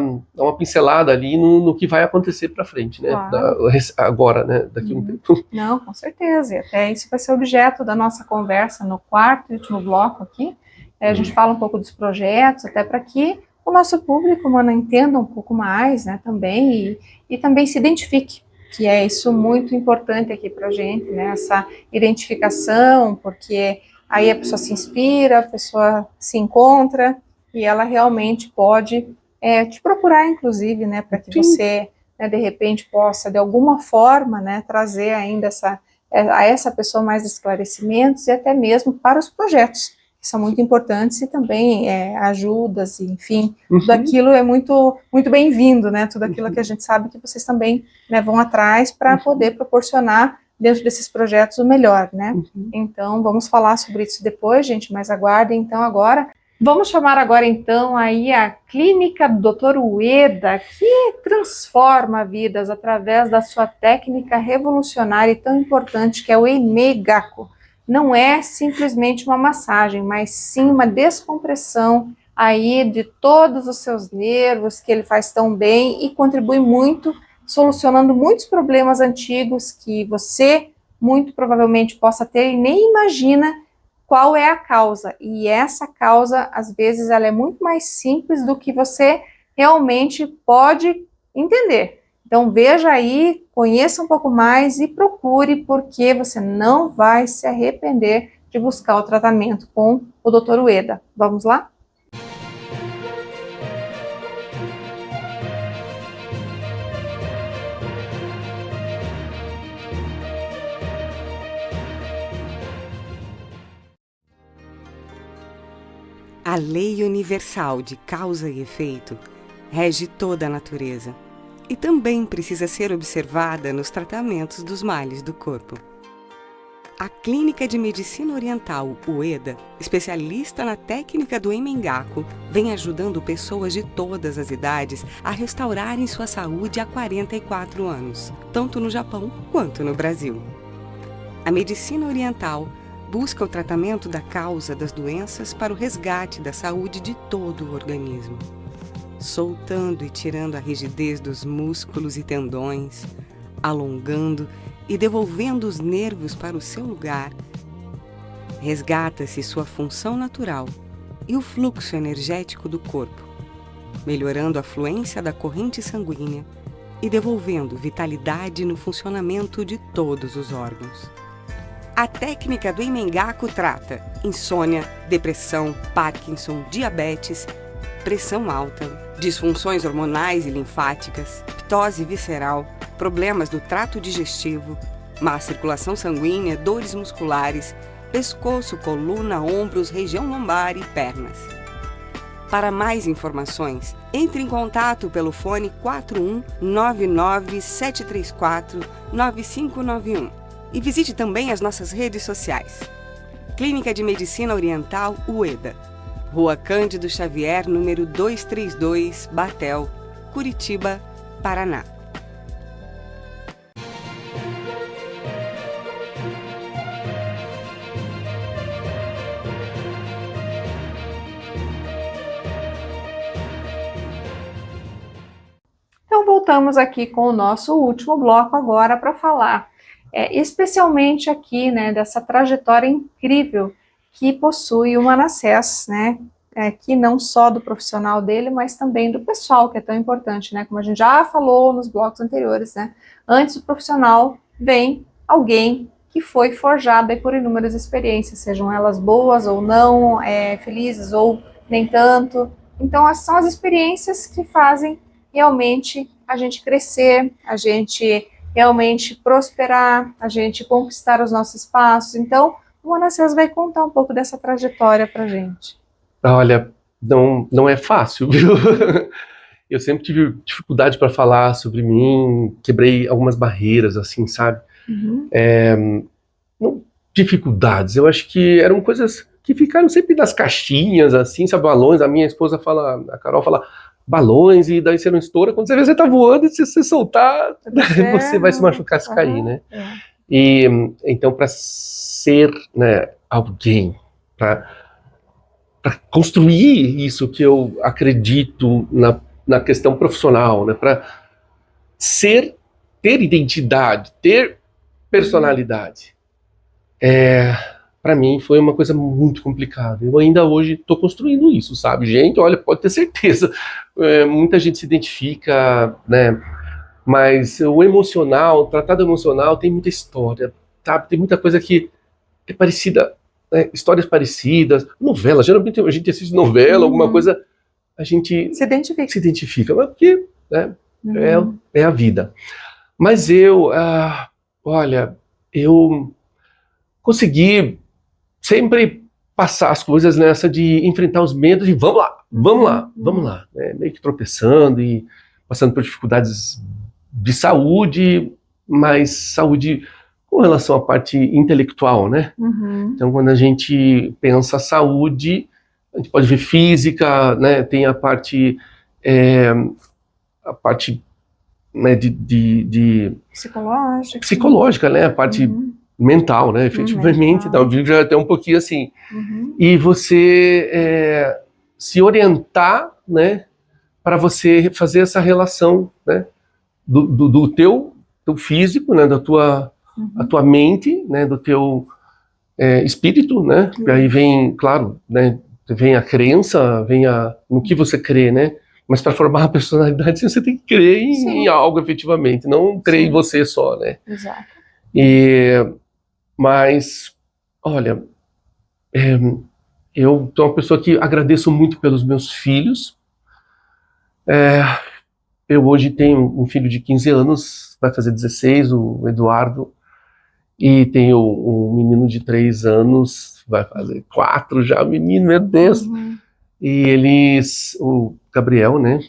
B: pincelada ali no que vai acontecer para frente, né, agora, né, daqui a um tempo.
A: Não, com certeza, e até isso vai ser objeto da nossa conversa no quarto e último bloco aqui. A gente fala um pouco dos projetos, até para que o nosso público, mano, entenda um pouco mais, né, também, e também se identifique, que é isso muito importante aqui pra gente, né, essa identificação, porque aí a pessoa se inspira, a pessoa se encontra, e ela realmente pode te procurar, inclusive, né, para que você, né, de repente, possa, de alguma forma, né, trazer ainda a essa pessoa mais esclarecimentos, e até mesmo para os projetos, que são muito importantes, e também ajudas, enfim, tudo aquilo é muito, muito bem-vindo, né, tudo aquilo que a gente sabe que vocês também, né, vão atrás para poder proporcionar dentro desses projetos o melhor, né. Então, vamos falar sobre isso depois, gente, mas aguardem, então, agora. Vamos chamar agora, então, aí a Clínica do Dr. Ueda, que transforma vidas através da sua técnica revolucionária e tão importante, que é o Eimei-Gaku. Não é simplesmente uma massagem, mas sim uma descompressão aí de todos os seus nervos, que ele faz tão bem e contribui muito, solucionando muitos problemas antigos que você muito provavelmente possa ter e nem imagina qual é a causa. E essa causa, às vezes, ela é muito mais simples do que você realmente pode entender. Então veja aí, conheça um pouco mais e procure, porque você não vai se arrepender de buscar o tratamento com o Dr. Ueda. Vamos lá?
F: A lei universal de causa e efeito rege toda a natureza e também precisa ser observada nos tratamentos dos males do corpo. A Clínica de Medicina Oriental Ueda, especialista na técnica do Emmengaku, vem ajudando pessoas de todas as idades a restaurarem sua saúde há 44 anos, tanto no Japão quanto no Brasil. A medicina oriental busca o tratamento da causa das doenças para o resgate da saúde de todo o organismo, soltando e tirando a rigidez dos músculos e tendões, alongando e devolvendo os nervos para o seu lugar. Resgata-se sua função natural e o fluxo energético do corpo, melhorando a fluência da corrente sanguínea e devolvendo vitalidade no funcionamento de todos os órgãos. A técnica do Emmengaku trata insônia, depressão, Parkinson, diabetes, pressão alta, disfunções hormonais e linfáticas, ptose visceral, problemas do trato digestivo, má circulação sanguínea, dores musculares, pescoço, coluna, ombros, região lombar e pernas. Para mais informações, entre em contato pelo fone 41 99 734 9591 e visite também as nossas redes sociais. Clínica de Medicina Oriental Ueda, Rua Cândido Xavier, número 232, Batel, Curitiba, Paraná.
A: Então voltamos aqui com o nosso último bloco agora para falar especialmente aqui, né, dessa trajetória incrível que possui o Manassés, né, que não só do profissional dele, mas também do pessoal, que é tão importante, né, como a gente já falou nos blocos anteriores, né, antes do profissional vem alguém que foi forjado aí por inúmeras experiências, sejam elas boas ou não, felizes ou nem tanto. Então, essas são as experiências que fazem realmente a gente crescer, a gente realmente prosperar, a gente conquistar os nossos espaços. Então, o Manassés vai contar um pouco dessa trajetória pra gente.
B: Olha, não é fácil, viu? Eu sempre tive dificuldade para falar sobre mim, quebrei algumas barreiras, assim, sabe? Não, dificuldades, eu acho que eram coisas que ficaram sempre nas caixinhas, assim, sabe? Balões, a minha esposa fala, a Carol fala, balões, e daí você não estoura, quando você vê, você tá voando, e se você soltar, você vai se machucar se cair, né? E então, para ser, né, alguém, para construir isso que eu acredito na questão profissional, né, para ter identidade, ter personalidade, para mim foi uma coisa muito complicada. Eu ainda hoje estou construindo isso, sabe? Gente, olha, pode ter certeza, muita gente se identifica, né? Mas o emocional, o tratado emocional tem muita história, sabe? Tem muita coisa que é parecida, né? Histórias parecidas, novela, geralmente a gente assiste novela, alguma coisa, a gente se identifica, mas porque, né, é a vida. Mas olha, eu consegui sempre passar as coisas nessa de enfrentar os medos e vamos lá, né? Meio que tropeçando e passando por dificuldades de saúde, mas saúde com relação à parte intelectual, né? Então, quando a gente pensa saúde, a gente pode ver física, né? Tem a parte né, de psicológica, né? A parte mental, né? Efetivamente, então, já até um pouquinho assim. E você se orientar, né? Para você fazer essa relação, né? Do teu físico, né? Da tua a tua mente, né, do teu espírito, né? Aí vem, claro, né, vem a crença, no que você crê, né? Mas para formar a personalidade, você tem que crer em algo efetivamente, não crer em você só, né?
A: Exato.
B: Mas, olha, eu sou uma pessoa que agradeço muito pelos meus filhos. Eu hoje tenho um filho de 15 anos, vai fazer 16, o Eduardo, e tenho um menino de 3 anos, vai fazer 4 já, menino, meu Deus. E o Gabriel, né?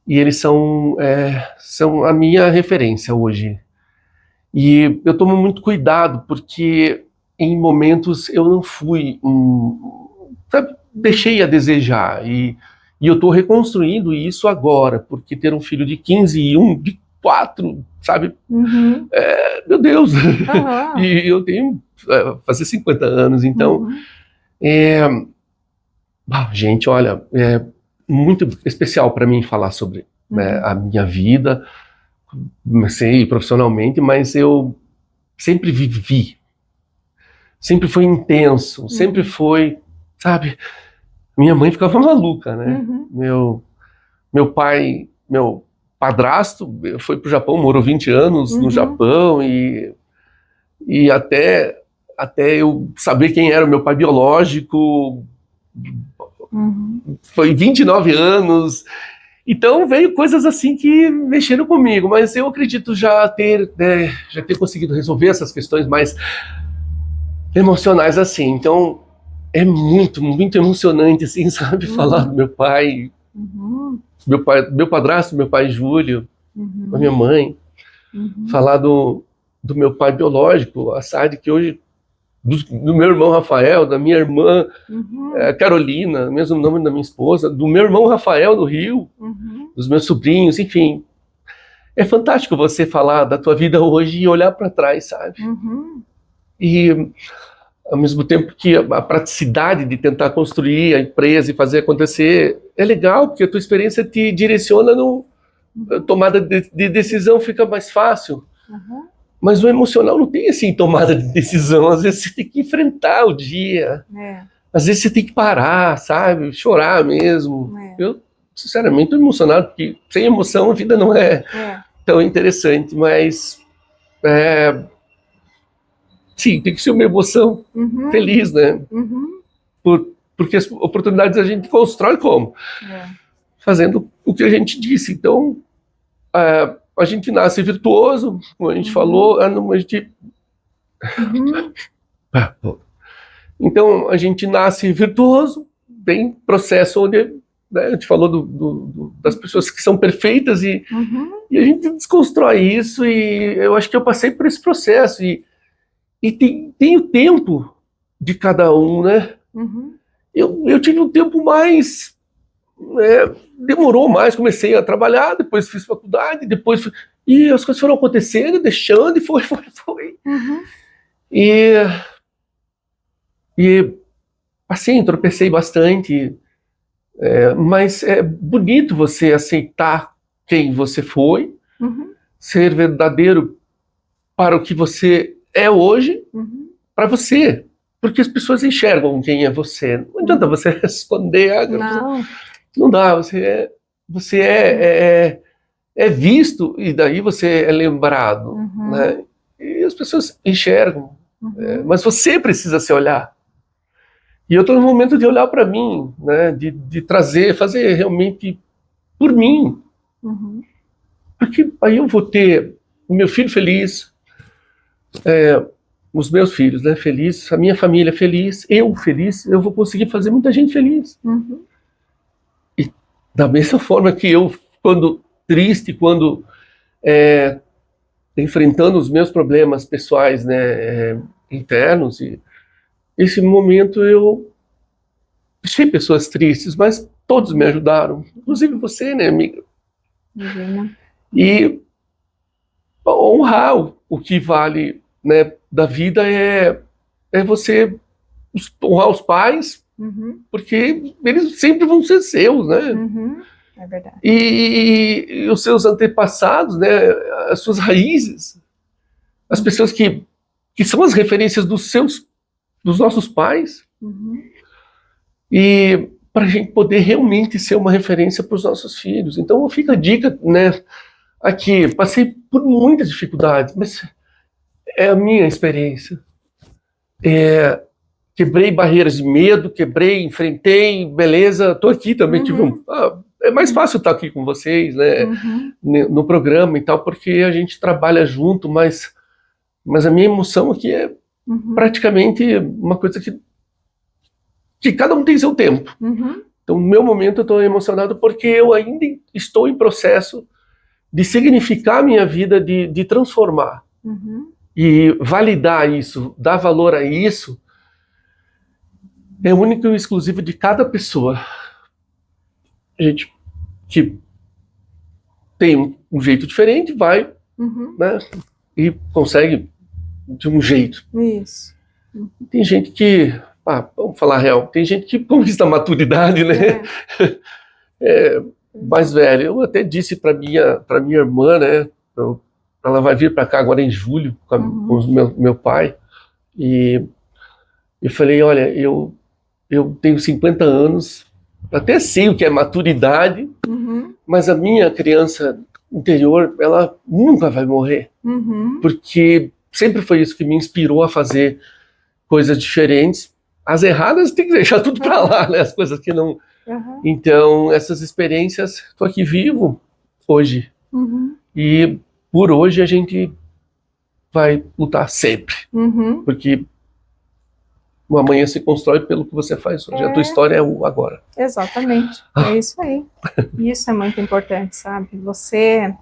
B: E eles são a minha referência hoje. E eu tomo muito cuidado, porque em momentos eu não fui, sabe, deixei a desejar. E eu estou reconstruindo isso agora, porque ter um filho de 15 e um de 4, sabe? Meu Deus! E eu tenho fazer 50 anos, então... gente, olha, é muito especial para mim falar sobre a minha vida, sei, profissionalmente, mas eu sempre vivi, sempre foi intenso, sempre foi, sabe, minha mãe ficava maluca, né? Meu pai, meu padrasto foi pro Japão, morou 20 anos no Japão, e até eu saber quem era o meu pai biológico, foi 29 anos. Então veio coisas assim que mexeram comigo, mas eu acredito já ter conseguido resolver essas questões mais emocionais assim. Então é muito, muito emocionante, assim, sabe, falar do meu pai, meu padrasto, meu pai Júlio, da minha mãe, falar do meu pai biológico, a Sade, que hoje, do meu irmão Rafael, da minha irmã Carolina, mesmo nome da minha esposa, do meu irmão Rafael no Rio, dos meus sobrinhos, enfim. É fantástico você falar da tua vida hoje e olhar para trás, sabe? E ao mesmo tempo que a praticidade de tentar construir a empresa e fazer acontecer é legal, porque a tua experiência te direciona a tomada de decisão fica mais fácil. Mas o emocional não tem assim tomada de decisão, às vezes você tem que enfrentar o dia, às vezes você tem que parar, sabe, chorar mesmo. Eu, sinceramente, estou emocionado, porque sem emoção a vida não é tão interessante, mas sim, tem que ser uma emoção feliz, né? Porque as oportunidades a gente constrói como? Fazendo o que a gente disse. Então, a gente nasce virtuoso, como a gente falou, então a gente nasce virtuoso, tem processo onde, né, a gente falou das pessoas que são perfeitas e a gente desconstrói isso, e eu acho que eu passei por esse processo, e tem o tempo de cada um, né? Eu tive um tempo mais... demorou mais, comecei a trabalhar, depois fiz faculdade, e as coisas foram acontecendo, deixando, e foi. E assim, tropecei bastante, mas é bonito você aceitar quem você foi, ser verdadeiro para o que você é hoje, para você, porque as pessoas enxergam quem é você. Não adianta você esconder, não dá, você é visto, e daí você é lembrado, né? E as pessoas enxergam, mas você precisa se olhar. E eu estou no momento de olhar para mim, né? De fazer realmente por mim. Porque aí eu vou ter o meu filho feliz, os meus filhos, né, felizes, a minha família feliz, eu vou conseguir fazer muita gente feliz. E da mesma forma que eu, quando triste, quando enfrentando os meus problemas pessoais, né, internos, e esse momento eu deixei pessoas tristes, mas todos me ajudaram, inclusive você, né, amiga? E honrar o que vale, né, da vida é você honrar os pais, porque eles sempre vão ser seus, né?
A: É verdade.
B: E os seus antepassados, né, as suas raízes, as pessoas que são as referências dos nossos pais, e para a gente poder realmente ser uma referência para os nossos filhos. Então fica a dica, né? Aqui, passei por muitas dificuldades, mas é a minha experiência. Quebrei barreiras de medo, enfrentei, beleza, tô aqui também, é mais fácil estar aqui com vocês, né, no programa e tal, porque a gente trabalha junto, mas a minha emoção aqui é praticamente uma coisa que cada um tem seu tempo. Então, no meu momento, eu estou emocionado porque eu ainda estou em processo de significar a minha vida, de transformar. E validar isso, dar valor a isso, é único e exclusivo de cada pessoa. A gente que tem um jeito diferente, vai, né, e consegue de um jeito.
A: Isso.
B: Tem gente que, vamos falar a real, tem gente que conquista a maturidade, né? Mais velha. Eu até disse para minha irmã, né? Ela vai vir para cá agora em julho com o meu pai, e eu falei, olha, eu tenho 50 anos, até sei o que é maturidade, mas a minha criança interior, ela nunca vai morrer, porque sempre foi isso que me inspirou a fazer coisas diferentes. As erradas tem que deixar tudo para lá, né? As coisas que não... Então, essas experiências, estou aqui vivo hoje, e por hoje a gente vai lutar sempre, porque o amanhã se constrói pelo que você faz hoje. A tua história é o agora.
A: Exatamente, é isso aí. Isso é muito importante, sabe? Você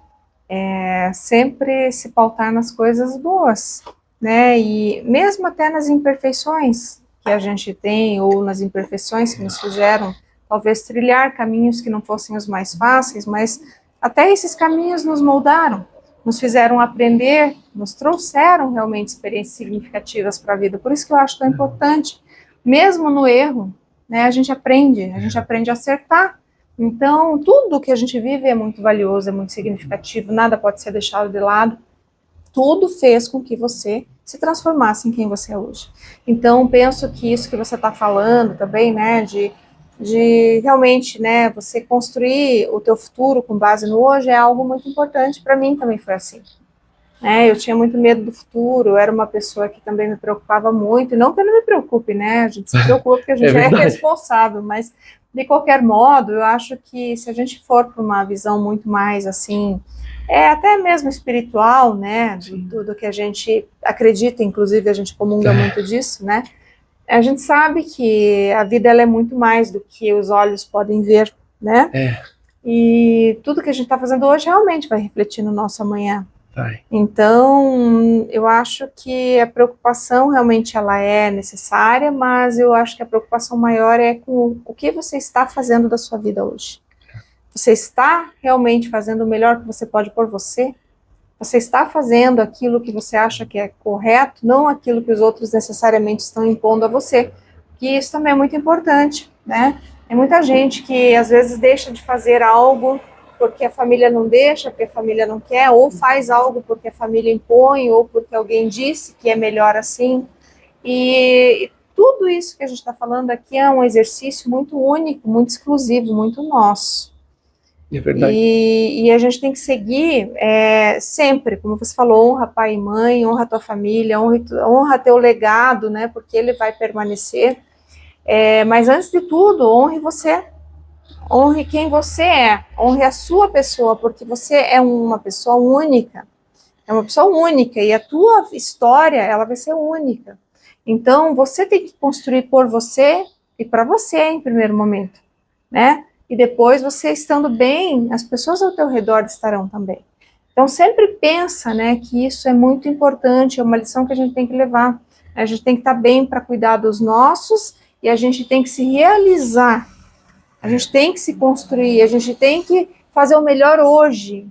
A: sempre se pautar nas coisas boas, né? E mesmo até nas imperfeições que a gente tem, ou nas imperfeições que nos fizeram, talvez trilhar caminhos que não fossem os mais fáceis, mas até esses caminhos nos moldaram, nos fizeram aprender, nos trouxeram realmente experiências significativas para a vida. Por isso que eu acho tão importante, mesmo no erro, né, a gente aprende a acertar. Então, tudo que a gente vive é muito valioso, é muito significativo, nada pode ser deixado de lado. Tudo fez com que você se transformasse em quem você é hoje. Então, penso que isso que você está falando também, né, de realmente, né, você construir o teu futuro com base no hoje é algo muito importante. Para mim também foi assim. Eu tinha muito medo do futuro, eu era uma pessoa que também me preocupava muito, e não que eu não me preocupe, né, a gente se preocupa porque a gente é responsável, mas de qualquer modo, eu acho que se a gente for para uma visão muito mais assim, até mesmo espiritual, né, do que a gente acredita, inclusive a gente comunga muito disso, né, a gente sabe que a vida ela é muito mais do que os olhos podem ver, né? E tudo que a gente está fazendo hoje realmente vai refletir no nosso amanhã. Então, eu acho que a preocupação realmente ela é necessária, mas eu acho que a preocupação maior é com o que você está fazendo da sua vida hoje. Você está realmente fazendo o melhor que você pode por você? Você está fazendo aquilo que você acha que é correto, não aquilo que os outros necessariamente estão impondo a você. E isso também é muito importante, né? Tem muita gente que às vezes deixa de fazer algo porque a família não deixa, porque a família não quer, ou faz algo porque a família impõe, ou porque alguém disse que é melhor assim. E tudo isso que a gente está falando aqui é um exercício muito único, muito exclusivo, muito nosso.
B: É verdade.
A: E a gente tem que seguir sempre, como você falou, honra pai e mãe, honra tua família, honra teu legado, né, porque ele vai permanecer. Mas antes de tudo, honre você, honre quem você é, honre a sua pessoa, porque você é uma pessoa única, e a tua história, ela vai ser única. Então, você tem que construir por você e para você em primeiro momento, né? E depois, você estando bem, as pessoas ao teu redor estarão também. Então, sempre pensa, né, que isso é muito importante, é uma lição que a gente tem que levar. A gente tem que estar bem para cuidar dos nossos, e a gente tem que se realizar, a gente tem que se construir, a gente tem que fazer o melhor hoje,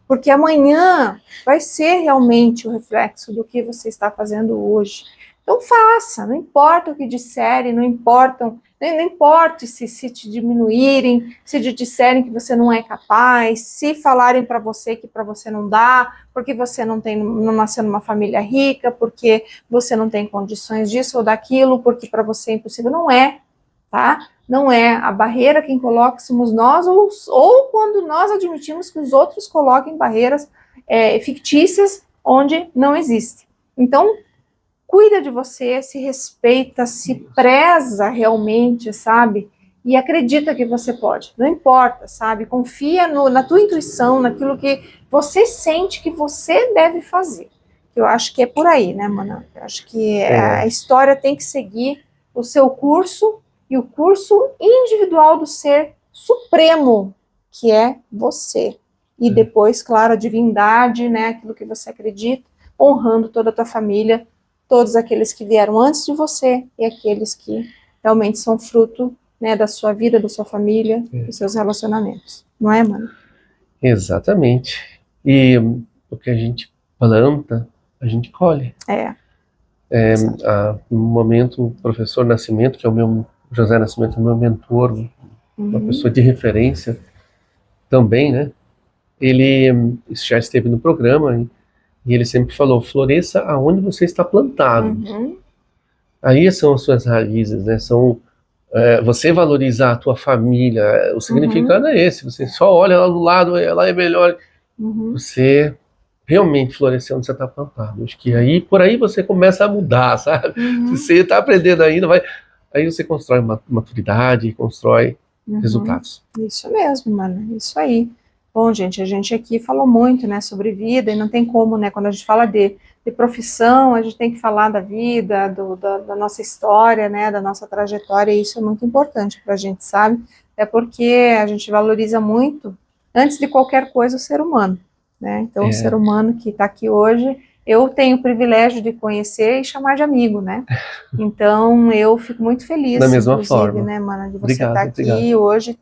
A: porque amanhã vai ser realmente o reflexo do que você está fazendo hoje. Então faça, não importa o que disserem, não importa se te diminuírem, se te disserem que você não é capaz, se falarem para você que para você não dá, porque você não nasceu numa família rica, porque você não tem condições disso ou daquilo, porque para você é impossível. Não é, tá? Não é. A barreira quem coloca somos nós, ou quando nós admitimos que os outros coloquem barreiras fictícias onde não existe. Então, cuida de você, se respeita, se preza realmente, sabe? E acredita que você pode. Não importa, sabe? Confia na tua intuição, naquilo que você sente que você deve fazer. Eu acho que é por aí, né, Mana? Eu acho que a história tem que seguir o seu curso e o curso individual do ser supremo, que é você. E depois, claro, a divindade, né, aquilo que você acredita, honrando toda a tua família, todos aqueles que vieram antes de você e aqueles que realmente são fruto, né, da sua vida, da sua família, dos seus relacionamentos. Não é, Mano?
B: Exatamente. E o que a gente planta, a gente colhe. No momento, o professor Nascimento, que é o José Nascimento, é o meu mentor, uma pessoa de referência também, né? Ele já esteve no programa e ele sempre falou, floresça aonde você está plantado. Aí são as suas raízes, né? Você valorizar a tua família, o significado é esse, você só olha lá do lado, lá é melhor. Você realmente florescer onde você está plantado. Acho que aí, por aí você começa a mudar, sabe? Se você está aprendendo ainda, aí você constrói maturidade, constrói resultados.
A: Isso mesmo, Mano, isso aí. Bom, gente, a gente aqui falou muito, né, sobre vida, e não tem como, né, quando a gente fala de profissão, a gente tem que falar da vida, da nossa história, né, da nossa trajetória, e isso é muito importante para a gente, sabe? É porque a gente valoriza muito, antes de qualquer coisa, o ser humano, né? Então, o ser humano que está aqui hoje, eu tenho o privilégio de conhecer e chamar de amigo, né? Então, eu fico muito feliz,
B: da mesma
A: inclusive,
B: forma,
A: né, Mana, de você estar aqui hoje,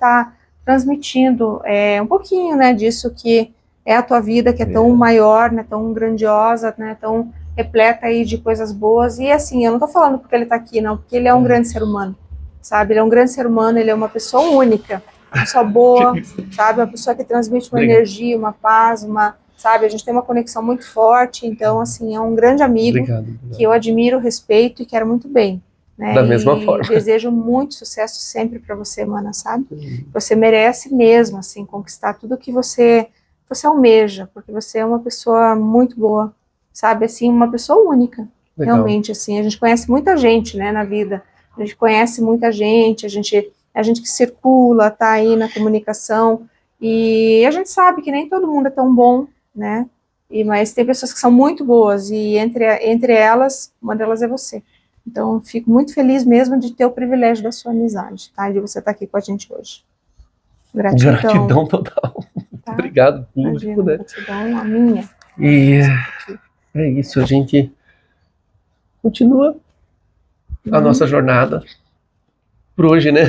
A: transmitindo um pouquinho, né, disso que é a tua vida, que é tão maior, né, tão grandiosa, né, tão repleta aí de coisas boas. E assim, eu não tô falando porque ele tá aqui, não, porque ele é um grande ser humano, sabe? Ele é um grande ser humano, ele é uma pessoa única, uma pessoa boa, sabe? Uma pessoa que transmite uma energia, uma paz, sabe? A gente tem uma conexão muito forte, então, assim, é um grande amigo que eu admiro, respeito e quero muito bem. Né?
B: Da mesma forma.
A: Desejo muito sucesso sempre para você, Mana, sabe? Você merece mesmo, assim, conquistar tudo que você almeja, porque você é uma pessoa muito boa, sabe? Assim, uma pessoa única, realmente, assim. A gente conhece muita gente, né, na vida. A gente conhece muita gente, a gente que circula, tá aí na comunicação, e a gente sabe que nem todo mundo é tão bom, né? Mas tem pessoas que são muito boas, e entre elas, uma delas é você. Então, fico muito feliz mesmo de ter o privilégio da sua amizade, tá? De você estar aqui com a gente hoje.
B: Gratidão total.
A: Tá?
B: Obrigado, público, né?
A: Gratidão a minha.
B: E é isso, a gente continua a nossa jornada por hoje, né?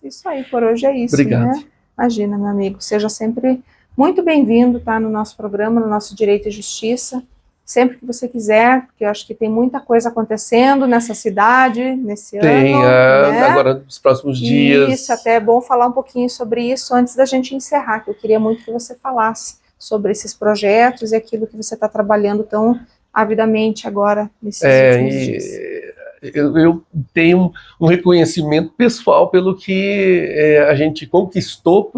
A: Isso aí, por hoje é isso,
B: Obrigado.
A: Né? Imagina, meu amigo, seja sempre muito bem-vindo, tá? No nosso programa, no nosso Direito e Justiça. Sempre que você quiser, porque eu acho que tem muita coisa acontecendo nessa cidade, nesse ano. Né?
B: Agora nos próximos dias.
A: Isso, até é bom falar um pouquinho sobre isso antes da gente encerrar, que eu queria muito que você falasse sobre esses projetos e aquilo que você está trabalhando tão avidamente agora, nesses últimos dias.
B: Eu tenho um reconhecimento pessoal pelo que a gente conquistou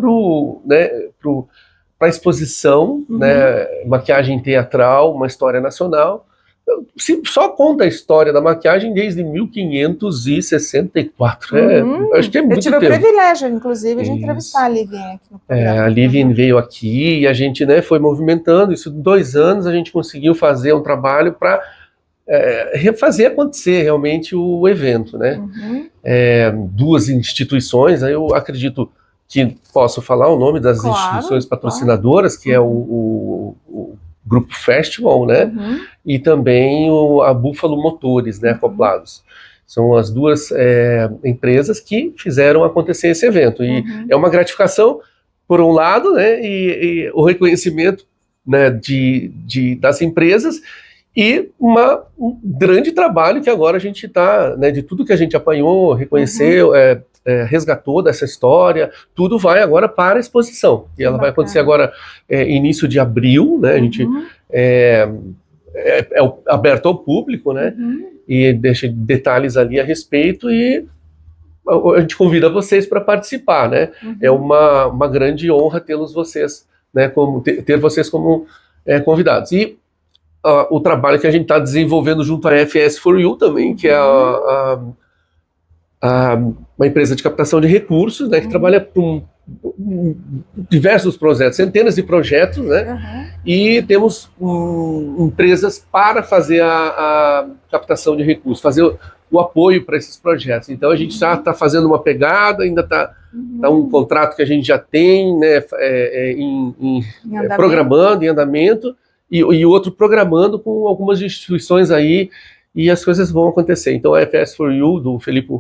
B: para a exposição, né, maquiagem teatral, uma história nacional. Só conta a história da maquiagem desde 1564. Acho que é muito tempo.
A: Eu tive o privilégio, inclusive, de entrevistar a Lívia aqui no programa.
B: A Lívia veio aqui e a gente, né, foi movimentando. Isso em 2 anos a gente conseguiu fazer um trabalho para fazer acontecer realmente o evento, né? 2 instituições, eu acredito que posso falar o nome das instituições patrocinadoras, que é o Grupo Festival, né? E também a Búfalo Motores, né, acoplados. São as 2 empresas que fizeram acontecer esse evento. E é uma gratificação, por um lado, né, e o reconhecimento, né, das empresas, E um grande trabalho que agora a gente está, né, de tudo que a gente apanhou, reconheceu, resgatou dessa história, tudo vai agora para a exposição. E ela vai acontecer agora início de abril, né? A gente é aberto ao público, né? E deixa detalhes ali a respeito e a gente convida vocês para participar, né? É uma grande honra tê-los vocês, né? Ter vocês como convidados. E o trabalho que a gente está desenvolvendo junto à FS4U também, que é uma empresa de captação de recursos, né, que trabalha com diversos projetos, centenas de projetos, né, e temos empresas para fazer a captação de recursos, fazer o apoio para esses projetos. Então a gente já está fazendo uma pegada, ainda está um contrato que a gente já tem, né, programando, em andamento, e outro programando com algumas instituições aí, e as coisas vão acontecer. Então a FS4U, do Felipe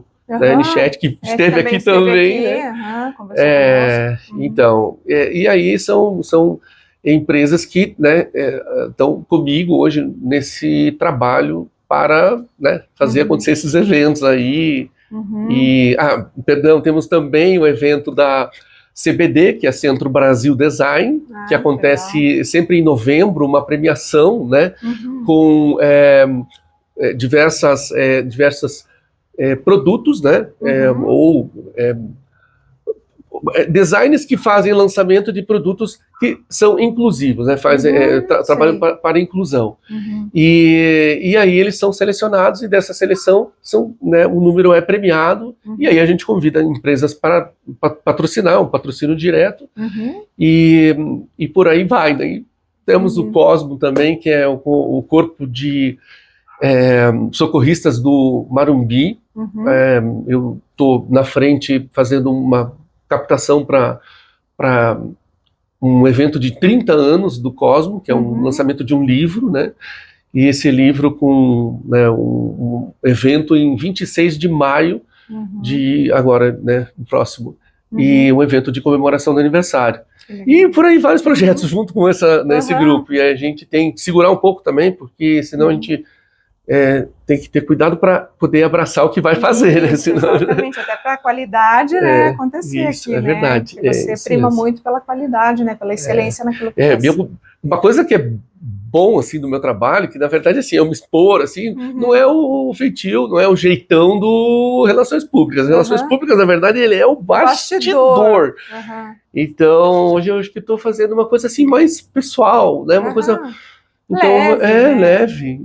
B: Nichette, que esteve aqui também, né? Então, e aí são empresas que, né, estão comigo hoje nesse trabalho para, né, fazer acontecer esses eventos aí. E, perdão, temos também o evento da CBD, que é Centro Brasil Design, que acontece sempre em novembro, uma premiação, né, com diversas produtos, né, ou designers que fazem lançamento de produtos que são inclusivos, né, trabalham para a inclusão. E aí eles são selecionados, e dessa seleção né, o número é premiado, e aí a gente convida empresas para patrocinar, um patrocínio direto, e por aí vai. Né? Temos o Cosmo também, que é o corpo de socorristas do Marumbi. Eu estou na frente fazendo uma captação para um evento de 30 anos do Cosmo, que é um lançamento de um livro, né? E esse livro com, né, um evento em 26 de maio de agora, né, próximo, e um evento de comemoração do aniversário. E por aí vários projetos junto com esse grupo, e a gente tem que segurar um pouco também, porque senão a gente tem que ter cuidado para poder abraçar o que vai fazer, né? Senão...
A: Exatamente, até para a qualidade, né, acontecer
B: isso,
A: aqui,
B: é verdade.
A: Porque você prima muito pela qualidade, né, pela excelência naquilo que faz.
B: Uma coisa que é bom, assim, do meu trabalho, que na verdade, assim, eu me expor, assim, não é o feitio, não é o jeitão do Relações Públicas. As Relações Públicas, na verdade, ele é o bastidor. Então, hoje eu acho que estou fazendo uma coisa, assim, mais pessoal, né, uma coisa... Então, leve.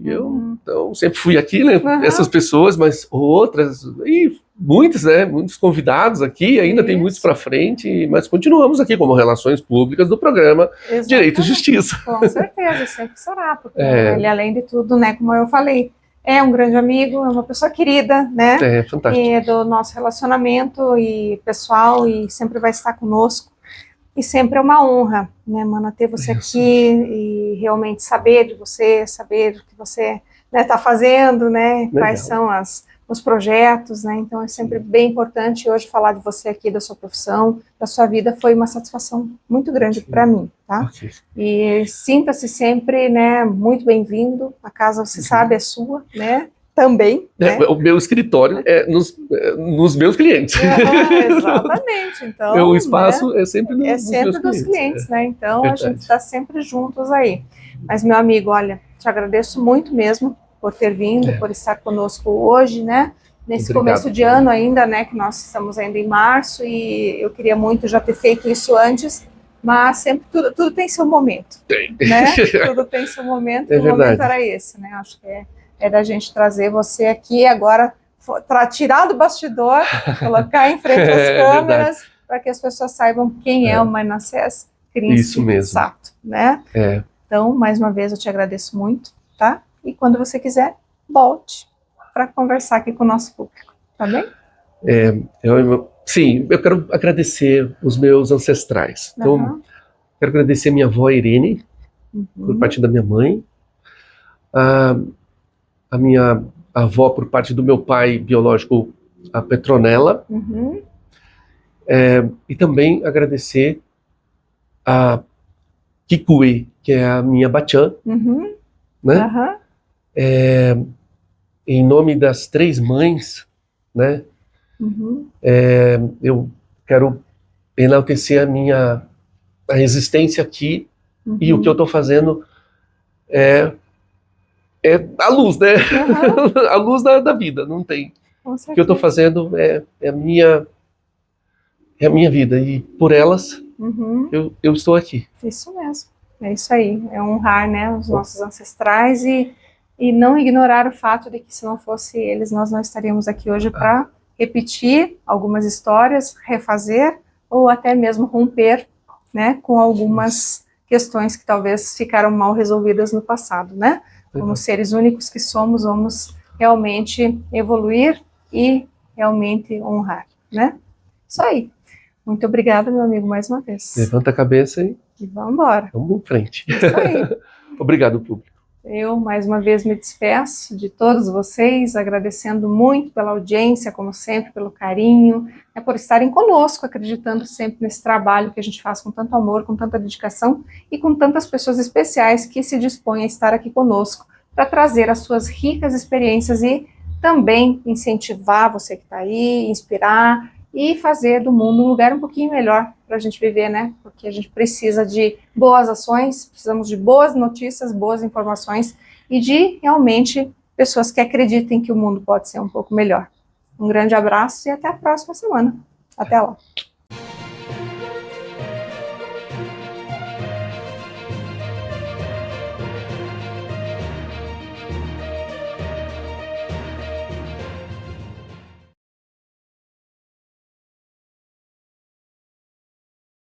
B: Eu sempre fui aqui, né? Essas pessoas, mas outras, e muitos, né? Muitos convidados aqui, ainda tem muitos para frente, mas continuamos aqui como Relações Públicas do programa Direito e Justiça.
A: Com certeza, sempre será, porque ele, além de tudo, né? Como eu falei, é um grande amigo, é uma pessoa querida, né?
B: É fantástico.
A: E do nosso relacionamento e pessoal, e sempre vai estar conosco. E sempre é uma honra, né, Mana, ter você aqui e realmente saber de você, saber o que você está fazendo, né, quais são os projetos, né, então é sempre bem importante hoje falar de você aqui, da sua profissão, da sua vida, foi uma satisfação muito grande para mim, tá? E sinta-se sempre, né, muito bem-vindo, a casa, você sabe, é sua, né? Também. Né?
B: O meu escritório é nos meus clientes.
A: Exatamente. Então,
B: o espaço, né, é sempre
A: dos clientes, né? Então a gente está sempre juntos aí. Mas, meu amigo, olha, te agradeço muito mesmo por ter vindo, por estar conosco hoje, né? Nesse começo de ano ainda, né? Que nós estamos ainda em março e eu queria muito já ter feito isso antes, mas sempre tudo tem seu momento. Né? Tudo tem seu momento, e o momento era esse, né? Acho que é da gente trazer você aqui agora, tirar do bastidor, colocar em frente às câmeras, para que as pessoas saibam quem é o Manassés Príncipe Sato, né? Então, mais uma vez, eu te agradeço muito, tá? E quando você quiser, volte para conversar aqui com o nosso público, tá bem?
B: Sim, eu quero agradecer os meus ancestrais. Então, quero agradecer minha avó Irene, por parte da minha mãe, a minha avó por parte do meu pai biológico, a Petronella, e também agradecer a Kikui, que é a minha batiã, né? em nome das 3 mães, né?
A: Uhum.
B: Eu quero enaltecer a existência aqui,
A: Uhum.
B: e o que eu estou fazendo é a luz, né?
A: Uhum.
B: A luz da vida, não tem.
A: Com
B: O que eu estou
A: certeza.
B: fazendo é a minha vida, e por elas
A: Uhum.
B: eu estou aqui.
A: Isso mesmo, é isso aí, é honrar, né, os nossos ancestrais e não ignorar o fato de que se não fosse eles, nós não estaríamos aqui hoje para repetir algumas histórias, refazer ou até mesmo romper, né, com algumas questões que talvez ficaram mal resolvidas no passado, né? Como seres únicos que somos, vamos realmente evoluir e realmente honrar, né? Isso aí. Muito obrigada, meu amigo, mais uma vez.
B: Levanta a cabeça e
A: Vamos embora.
B: vamos em frente.
A: Isso aí.
B: Obrigado, público.
A: Eu, mais uma vez, me despeço de todos vocês, agradecendo muito pela audiência, como sempre, pelo carinho, por estarem conosco, acreditando sempre nesse trabalho que a gente faz com tanto amor, com tanta dedicação e com tantas pessoas especiais que se dispõem a estar aqui conosco para trazer as suas ricas experiências e também incentivar você que está aí, inspirar e fazer do mundo um lugar um pouquinho melhor para a gente viver, né? Porque a gente precisa de boas ações, precisamos de boas notícias, boas informações e de realmente pessoas que acreditem que o mundo pode ser um pouco melhor. Um grande abraço e até a próxima semana. Até lá.